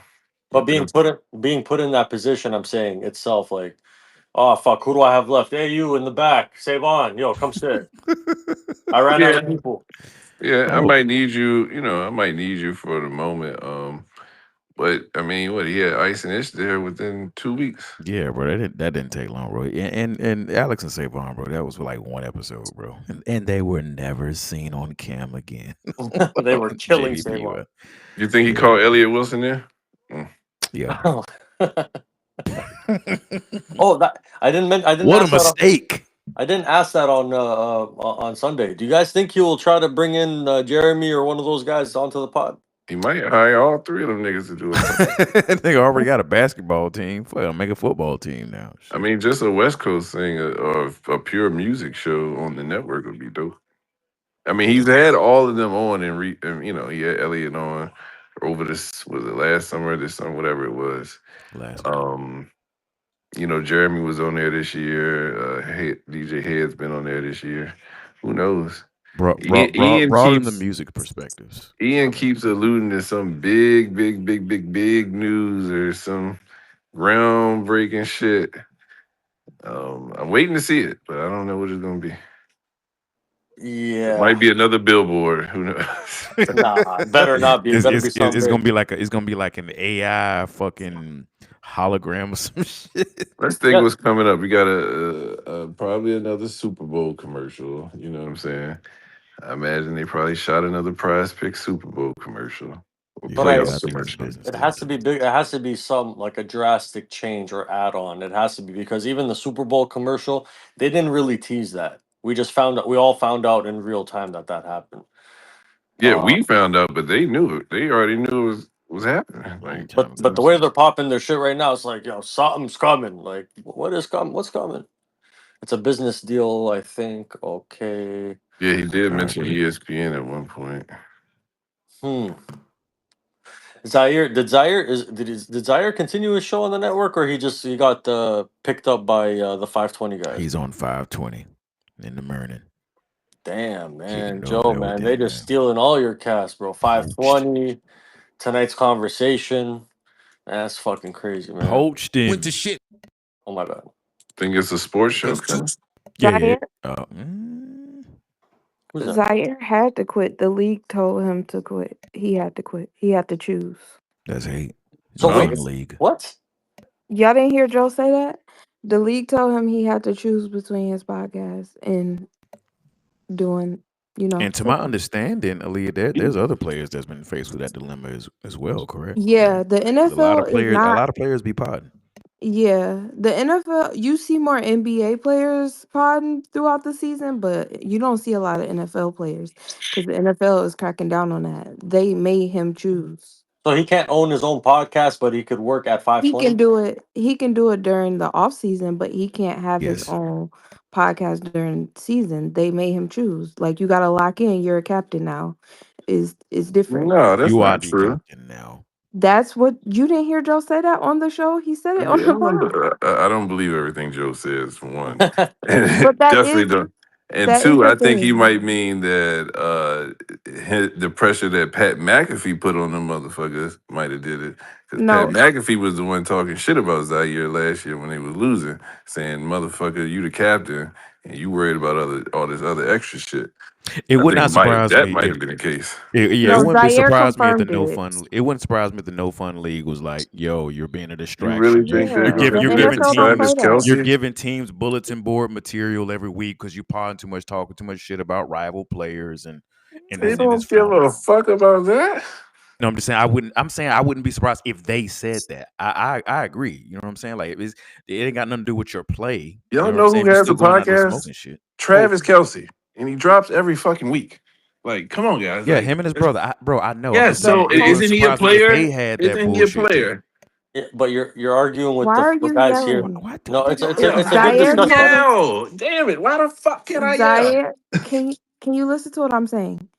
But being put in that position, I'm saying itself, like, oh fuck, who do I have left? Hey, you in the back, Save on, yo, come sit. I ran out of people. Yeah, I Oh. might need you. I might need you for the moment. But I mean, what he had Ice and Ish there within 2 weeks. Yeah, bro, that didn't take long, bro. And Alex and Savon, bro, that was like 1 episode, bro. And they were never seen on cam again. They were killing JBP, Savon. You think he called Elliot Wilson there? Yeah. Oh, that I didn't. What a mistake! I didn't ask that on Sunday. Do you guys think he will try to bring in Jeremy or one of those guys onto the pod? He might hire all 3 of them niggas to do it. They already got a basketball team. Fuck, make a football team now. I mean, just a West Coast thing or a pure music show on the network would be dope. I mean, he's had all of them on and he had Elliot on over this, was it last summer, this summer, whatever it was. Jeremy was on there this year. DJ Head's been on there this year. Who knows? Broaden the music perspectives. Ian keeps alluding to some big news or some groundbreaking shit. I'm waiting to see it, but I don't know what it's gonna be. Yeah, it might be another billboard. Who knows? Nah, better not be. It's gonna be like an AI fucking hologram or some shit. Let's think what's coming up. We got probably another Super Bowl commercial. You know what I'm saying? I imagine they probably shot another Prize Pick Super Bowl commercial. But it has to be big. It has to be some like a drastic change or add-on. It has to be because even the Super Bowl commercial, they didn't really tease that. We just found out. We all found out in real time that happened. Yeah, we found out, but they knew it. They already knew it was happening. Like, but the way they're popping their shit right now, it's like, yo, something's coming. Like, what is coming? What's coming? It's a business deal, I think. Okay. Yeah, he did mention ESPN at one point. Zaire did Zaire continue his show on the network, or he got picked up by the 520 guys? He's on 520 in the morning. Damn, man, Joe, man, they just stealing all your cast, bro. 520, tonight's conversation. That's fucking crazy, man. Poached him. Went to shit. Oh my bad. Think it's a sports show. Zaire, Who's that? Zaire had to quit. The league told him to quit. He had to quit. He had to choose. That's hate. So wait, league. What? Y'all didn't hear Joe say that? The league told him he had to choose between his podcast and doing, And to my understanding, Aaliyah, there's other players that's been faced with that dilemma as well, correct? Yeah, the NFL a lot of players be podding. Yeah, the NFL, you see more NBA players podding throughout the season, but you don't see a lot of NFL players because the NFL is cracking down on that. They made him choose. So he can't own his own podcast, but he could work at He can 520. do it. He can do it during the off season, but he can't have his Yes. own podcast during season. They made him choose. Like you got to lock in. You're a captain now. Is different. No, that's You are not the true. captain now. That's what you didn't hear Joe say that on the show. He said it I on the pod. don't believe everything Joe says, for one. And But that definitely is don't. And that is two, the I think he thing. might mean that the pressure that Pat McAfee put on them motherfuckers might have did it. Because Pat No, McAfee was the one talking shit about Zaire last year when they was losing, saying, motherfucker, you the captain, and you worried about all this other extra shit. It I would think not surprise that me might if have been the case. it no, wouldn't be Zaire surprise me if the confirmed no it. fun. It wouldn't surprise me if the no fun league was like, "Yo, you're being a You really distraction. think Yeah, they're going to You're the do that giving to NFL don't teams play Travis that. you're Kelce? giving teams bulletin board material every week because you podding too much, talking too much shit about rival players and They this in this don't give form." a fuck about that. No, I'm just saying I wouldn't. I'm saying I wouldn't be surprised if they said that. I agree. You know what I'm saying? Like it ain't got nothing to do with your play. You know Y'all what I'm know saying? who If you're has a still going out there podcast? smoking shit. Travis Kelce, and he drops every fucking week. Like, come on, guys. Yeah, Like, him and his brother. Bro, I know. I'm yeah. just The saying So it wouldn't post. isn't he a surprise me if player? they had that Isn't he a bullshit too. player? Yeah, but you're arguing with Why are the you guys here. yelling? No, What y'all it's a talking good about? Zaire discussion. told us. Now, damn it! Why the fuck can I yell? Zaire, can you listen to what I'm saying?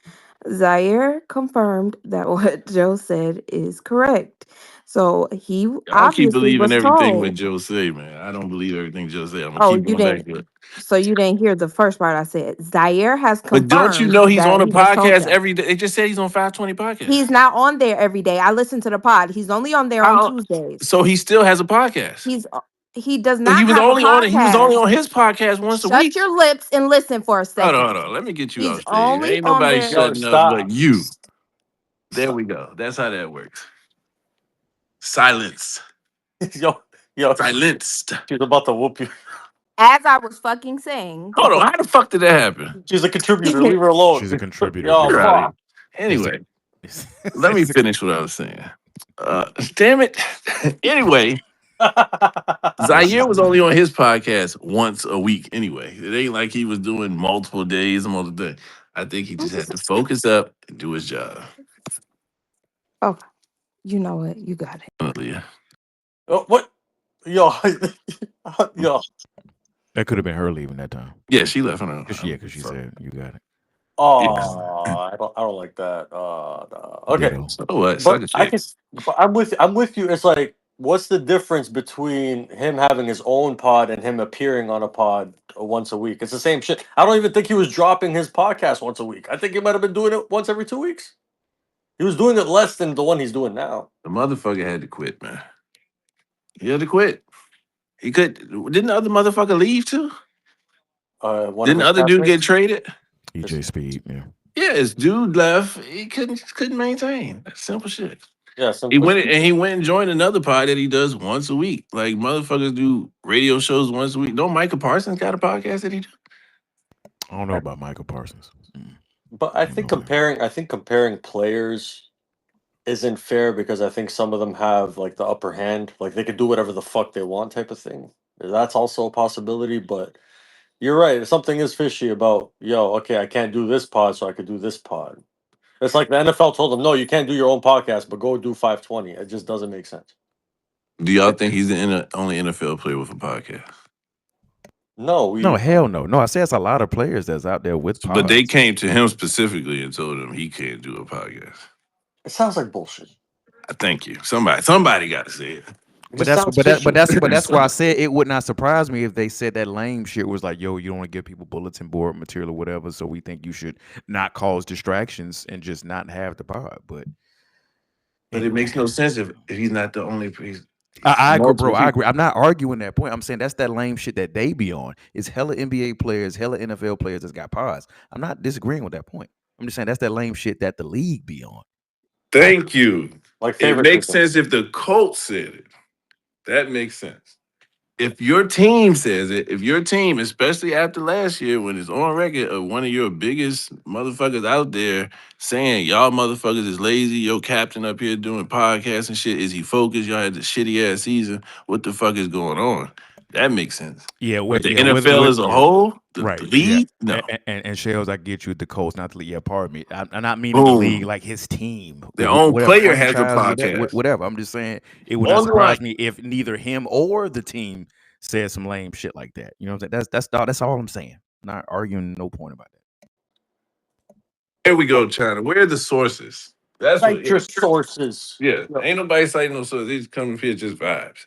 Zaire confirmed that what Joe said is correct. So he Y'all keep obviously believing was everything what told. Joe say, man. I don't believe everything Joe say. I'm gonna Oh, keep you going back didn't. to it. So you didn't hear the first part I said. Zaire has But don't you confirmed know he's that on a he was told podcast that. every day? They just said he's on 520 podcast. He's not on there every day. I listen to the pod. He's only on there on How? Tuesdays. So he still has a podcast. He's he does So he not was have a only on it. He was only podcast. on his podcast once a Shut week. your lips and listen for a Hold on, second. hold on. Let me get you He's off stage. only Ain't on nobody there. Yo, shutting up but stop. you. There Stop. we go. That's how that works. Silence. Yo, Silenced. she's about to whoop you. As I was fucking saying, Hold on. How the fuck did that happen? She's a contributor. Leave her alone. She's a contributor, Yo, You're bro. out of here. fuck. Anyway, let me finish what I was saying. Damn it. Anyway, Zaire was only on his podcast once a week anyway. It ain't like he was doing multiple days and multiple days. I think he just had to focus up and do his job. oh, you know what? You got it. Hallelujah. Oh, what? Yo, yo. That could have been her leaving that time. Yeah, she left. I don't know. Because she said you got it. Oh, I don't like that. No. Okay, Ditto. So what? Suck but a I dick. can. But I'm with you. It's like, what's the difference between him having his own pod and him appearing on a pod once a week? It's the same shit. I don't even think he was dropping his podcast once a week. I think he might have been doing it once every 2 weeks. He was doing it less than the one he's doing now. The motherfucker had to quit, man. He had to quit. He could. Didn't the other motherfucker leave too? One of Didn't the his other dude get castmates. traded? EJ Speed, yeah. Yeah, his dude left. He couldn't maintain. That's simple shit. Yeah, He went simplicity. and he went and joined another pod that he does once a week. Like motherfuckers do radio shows once a week. Don't Michael Parsons got a podcast that he do? I don't know about Michael Parsons. But I think comparing players isn't fair because I think some of them have like the upper hand, like they could do whatever the fuck they want type of thing. That's also a possibility, but you're right. If something is fishy about, yo, okay, I can't do this pod, so I could do this pod. It's like the NFL told them, no, you can't do your own podcast, but go do 520. It just doesn't make sense. Do y'all think he's the only NFL player with a podcast? No, No, hell no. No, I say it's a lot of players that's out there with pods. But they came to him specifically and told him he can't do a podcast. It sounds like bullshit. Thank you. Somebody got to say it. But that's why I said it would not surprise me if they said that lame shit was like, yo, you don't want to give people bulletin board material or whatever, so we think you should not cause distractions and just not have the pod. But it makes no sense if he's not the only piece. I agree, bro. I agree. I'm not arguing that point. I'm saying that's that lame shit that they be on. It's hella NBA players, hella NFL players that's got pods. I'm not disagreeing with that point. I'm just saying that's that lame shit that the league be on. Thank you. Like it makes sense if the Colts said it. That makes sense. if your team says it, if your team, especially after last year, when it's on record of one of your biggest motherfuckers out there saying y'all motherfuckers is lazy, your captain up here doing podcasts and shit, is he focused? Y'all had the shitty ass season. What the fuck is going on? That makes sense. Yeah, But the yeah, NFL as a whole, the right, league, yeah, no. and Shells, I get you, the coach, not the league. Yeah, pardon me. I'm not meaning the league, Boom. like his team, Their own whatever player has a franchise, podcast. whatever. I'm just saying it would not On the surprise line. me if neither him or the team said some lame shit like that. You know what I'm saying? That's all I'm saying. Not arguing, no point about that. Here we go, China. Where are the sources? That's Cite what. your sources. Yeah, ain't nobody citing no sources. These coming here just vibes.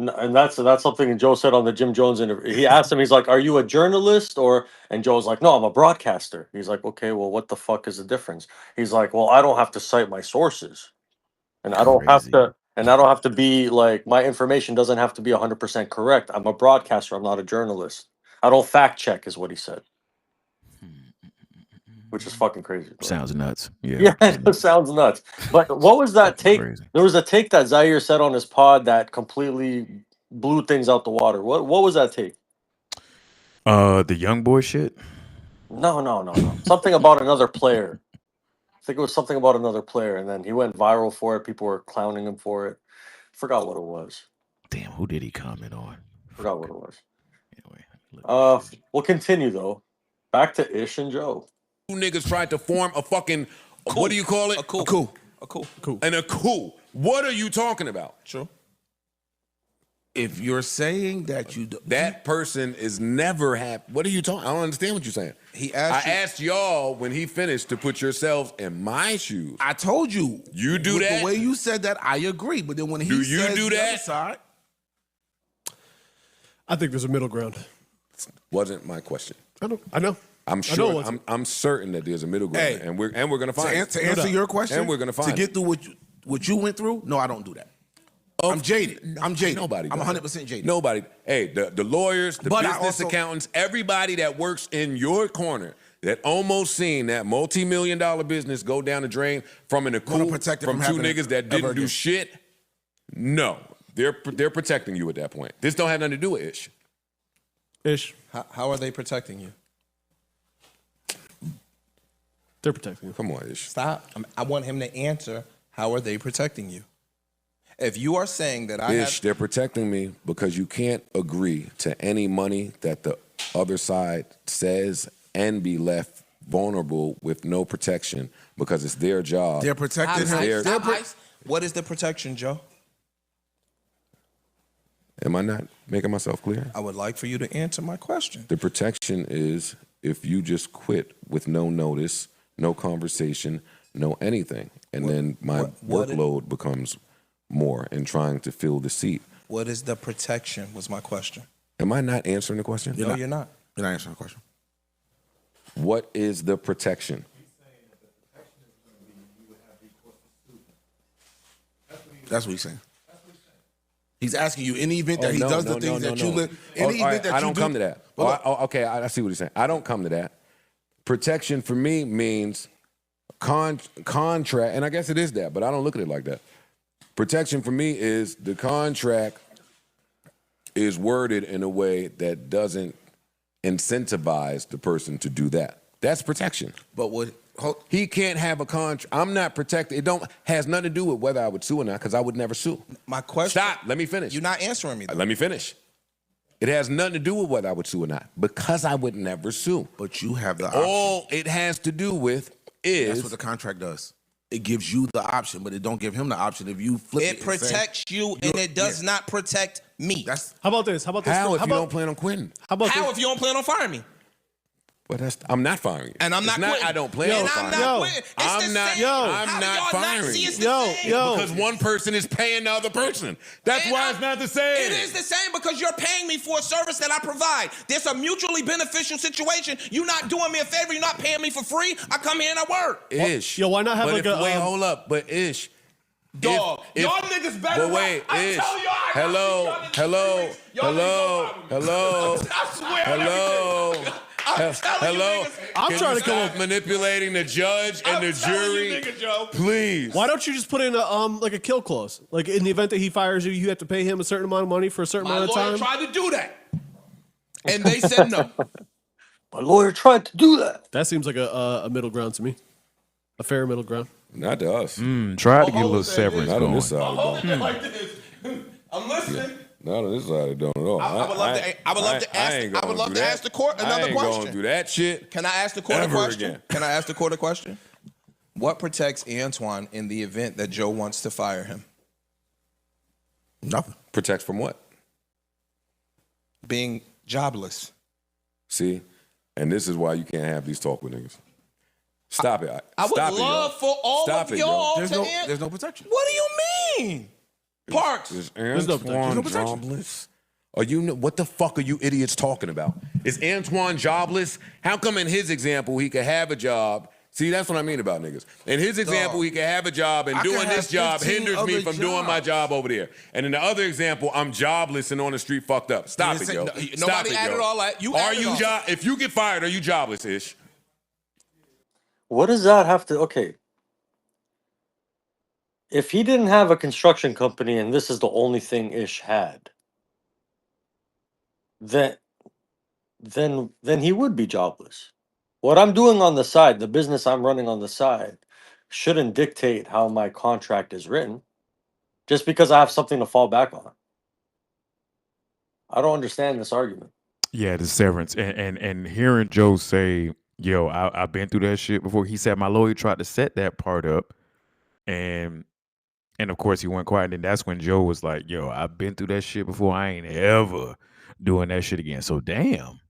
And that's something Joe said on the Jim Jones interview. He asked him, he's like, "Are you a journalist?" And Joe's like, "No, I'm a broadcaster." He's like, "Okay, well, what the fuck is the difference?" He's like, "Well, I don't have to cite my sources, and I don't have to be like my information doesn't have to be 100% correct. I'm a broadcaster. I'm not a journalist. I don't fact check," is what he said, which is fucking crazy. Bro. Sounds nuts. Yeah, it sounds nuts. But what was that take? Crazy. There was a take that Zaire said on his pod that completely blew things out the water. What was that take? The young boy shit. No. Something about another player. I think it was something about another player, and then he went viral for it. People were clowning him for it. Forgot what it was. Damn, who did he comment on? Forgot what it was. Anyway, we'll continue though. Back to Ish and Joe. You niggas tried to form a fucking what do you call it? A coup. And a coup. What are you talking about? True. If you're saying that that person is never happy, what are you talking? I don't understand what you're saying. I asked y'all when he finished to put yourselves in my shoes. I told you. You do With that? The way you said that, I agree. But then when he Do you says do the that? other side, I think there's a middle ground. Wasn't my question. I know. I'm sure. I'm certain that there's a middle ground, Hey, and we're gonna find it. to answer your question, and we're gonna find to get through what you went through. No, I don't do that. I'm jaded. I'm jaded. Nobody. I'm does 100% jaded. Nobody. Hey, the lawyers, the But I business also- accountants, everybody that works in your corner that almost seen that multi-million-dollar business go down the drain from a coup protect it from from two happening niggas that ever didn't do again. shit. No, they're protecting you at that point. This don't have nothing to do with Ish. Ish. How are they protecting you? They're protecting you. Come on, Ish. Stop. I want him to answer. How are they protecting you? If you are saying that Ish, they're protecting me because you can't agree to any money that the other side says and be left vulnerable with no protection because it's their job. They're protecting him. What is the protection, Joe? Am I not making myself clear? I would like for you to answer my question. The protection is if you just quit with no notice, no conversation, no anything. And then my workload becomes more in trying to fill the seat. What is the protection was my question. Am I not answering the question? No, you're not. You're not answering the question. What is the protection? That's what he's saying. He's asking you in the event that he no, does the no, things no, that no, you no. live. In the event that I you don't do, come to that. Okay, I see what he's saying. I don't come to that. Protection for me means contract, and I guess it is that, but I don't look at it like that. Protection for me is the contract is worded in a way that doesn't incentivize the person to do that. That's protection. But he can't have a contract. I'm not protected. It has nothing to do with whether I would sue or not, because I would never sue. My question. Stop. Let me finish. You're not answering me. Let me finish. It has nothing to do with whether I would sue or not, because I would never sue. But you have the option. All it has to do with is that's what the contract does. It gives you the option, but it don't give him the option if you flip it. It protects you, and it does not protect me. How about this? How about this? How if you don't plan on quitting? How if you don't plan on firing me? But I'm not firing you. And I'm not It's quitting. I don't plan on firing you. I'm not firing you. Because one person is paying the other person. That's why it's not the same. It is the same because you're paying me for a service that I provide. There's a mutually beneficial situation. You're not doing me a favor. You're not paying me for free. I come here and I work. Ish. Yo, why not have but like wait, hold up. But Ish. Dog, y'all niggas better. But wait, Ish. Hello. I swear. Hello? I'm Can trying you to come stop manipulating the judge and the jury. Please. Why don't you just put in a kill clause? Like in the event that he fires you, you have to pay him a certain amount of money for a certain amount of time. My lawyer tried to do that, and they said no. My lawyer tried to do that. That seems like a middle ground to me. A fair middle ground. Not to us. Try to get a little severance Not going. on this side. Hold it like this. I'm listening. Not on this side. It don't at all. I would love to ask the court another I ain't question. gonna do that shit. Can I ask the court a ever question? again. Can I ask the court a question? What protects Antoine in the event that Joe wants to fire him? Nothing. Protects from what? Being jobless. See? And this is why you can't have these talk with niggas. Stop it. I would Stop love for all of y'all There's to there's no protection. What do you mean? Parks. Is no Antoine protection. jobless? Are you? What the fuck are you idiots talking about? Is Antoine jobless? How come in his example he could have a job? See, that's what I mean about niggas. In his example, he could have a job, and I doing could this have job 15 hinders me other from doing my jobs. job over there. And in the other example, I'm jobless and on the street fucked up. Stop it, yo. Nobody Stop it, added yo. all that. You Are added you all that. If you get fired, are you jobless, Ish? What does that have to? Okay. If he didn't have a construction company and this is the only thing Ish had, then he would be jobless. What I'm doing on the side, the business I'm running on the side, shouldn't dictate how my contract is written. Just because I have something to fall back on. I don't understand this argument. Yeah, the severance and hearing Joe say, "Yo, I've been through that shit before." He said my lawyer tried to set that part up, and of course he went quiet. And that's when Joe was like, "Yo, I've been through that shit before. I ain't ever doing that shit again." So damn,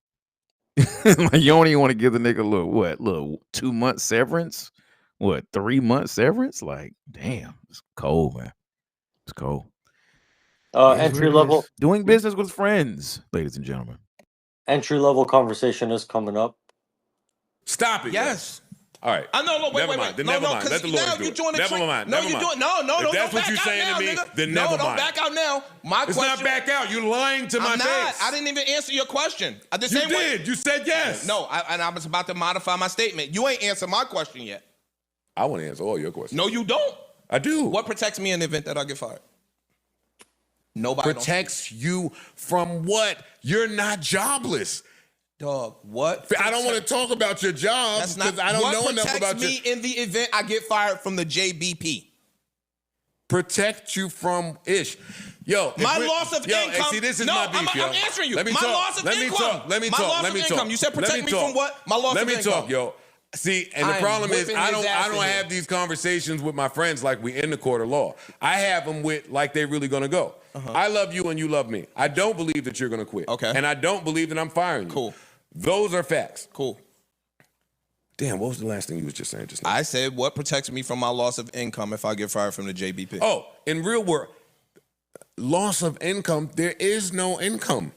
like you don't even want to give the nigga a little 2-month severance, 3-month severance? Like damn, it's cold, man. It's cold. Entry level Doing business with friends, ladies and gentlemen. entry level conversation is coming up. Stop it. Yes. All right. No, wait. Never mind. Then No, never no, mind. Let the because lawyers now do you're it. doing the Never trick. mind. No, Never you're mind. doing no. If that's what back you're out saying now, to me, nigga. then no, never don't mind. back out now. My It's question. not back out. You're lying to my I'm not. face. I didn't even answer your question. The You same way. did. You said yes. No, I was about to modify my statement. You ain't answered my question yet. I want to answer all your questions. No, you don't. I do. What protects me in the event that I get fired? Nobody Protects you from what? You're not jobless. Dog, what? I don't want to talk about your job That's not. because I don't what know enough protects about me your. in the event I get fired from the JBP? Protect you from Ish. Yo, if My we're- loss of yo, income. See, this is no, my beef, yo. I'm answering you. Let me my talk. loss of Let me income. talk. Let me My talk. loss Let me of talk. income. You said Let protect me talk. from what? My loss Let of me income. talk, yo. See, and the I am problem is whipping I his don't ass in here. have these conversations with my friends like we in the court of law. I have them with like they really gonna go. I love you and you love me. I don't believe that you're gonna quit. Okay. And I don't believe that I'm firing you. Cool. Those are facts. Cool. Damn, what was the last thing you was just saying just now? I said what protects me from my loss of income if I get fired from the JBP? Oh, in real world, loss of income, there is no income.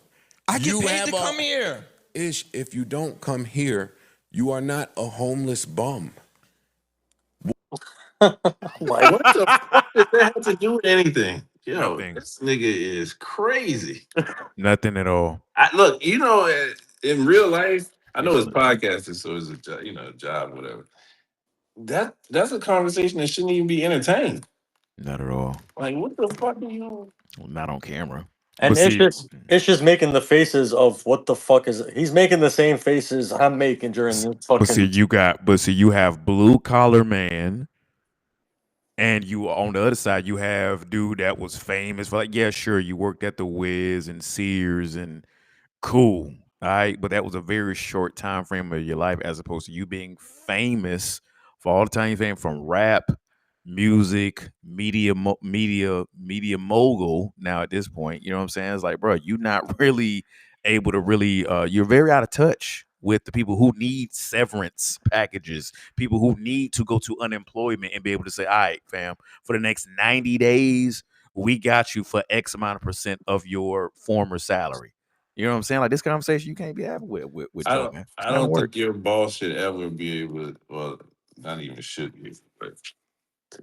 I get You paid have to come here. Ish, if you don't come here, you are not a homeless bum. Like, what the fuck does that have to do with anything? Yo, Nothing. this nigga is crazy. Nothing at all. Look, in real life, I know it's podcasting, so it's a job, job, whatever. That's a conversation that shouldn't even be entertained. Not at all. Like, what the fuck are you? Not on camera. And But see- it's just making the faces of what the fuck is. He's making the same faces I'm making during this fucking. But see, you have blue collar man, and you on the other side, you have dude that was famous for like, yeah, sure, you worked at the Wiz and Sears and cool, all right, but that was a very short time frame of your life as opposed to you being famous for all the time you've been from rap, music, media mogul. Now at this point, you know what I'm saying? It's like, bro, you're not really able to really. You're very out of touch with the people who need severance packages, people who need to go to unemployment and be able to say, all right, fam, for the next 90 days, we got you for X amount of % of your former salary. You know what I'm saying? Like this conversation you can't be having with Joe, man. I don't think your boss should ever be able to, well, not even should be, but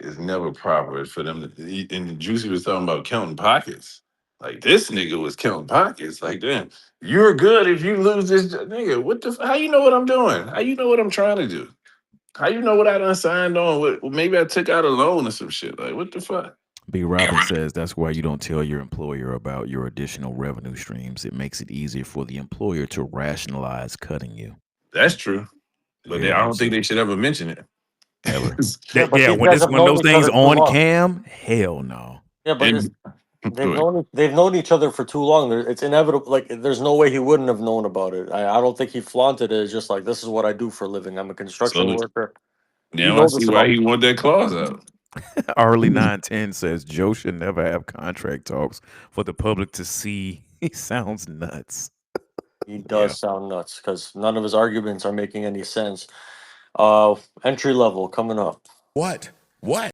it's never proper for them to eat. And Juicy was talking about counting pockets. Like this nigga was counting pockets. Like, damn, you're good if you lose this nigga. What the? How you know what I'm doing? How you know what I'm trying to do? How you know what I done signed on? What, maybe I took out a loan or some shit. Like, what the fuck? B. Robin says that's why you don't tell your employer about your additional revenue streams. It makes it easier for the employer to rationalize cutting you. That's true. But I don't think they should ever mention it. Ever. Yeah, but these when guys have when known those each things other too on long. cam, hell no. Yeah, but And- they've known each other for too long. It's inevitable. Like, there's no way he wouldn't have known about it. I don't think he flaunted it. It's just like, this is what I do for a living. I'm a construction worker. Now I see why he want that clause out. Early 910 says Joe should never have contract talks for the public to see. He sounds nuts. He does sound nuts because none of his arguments are making any sense. Entry level coming up. What?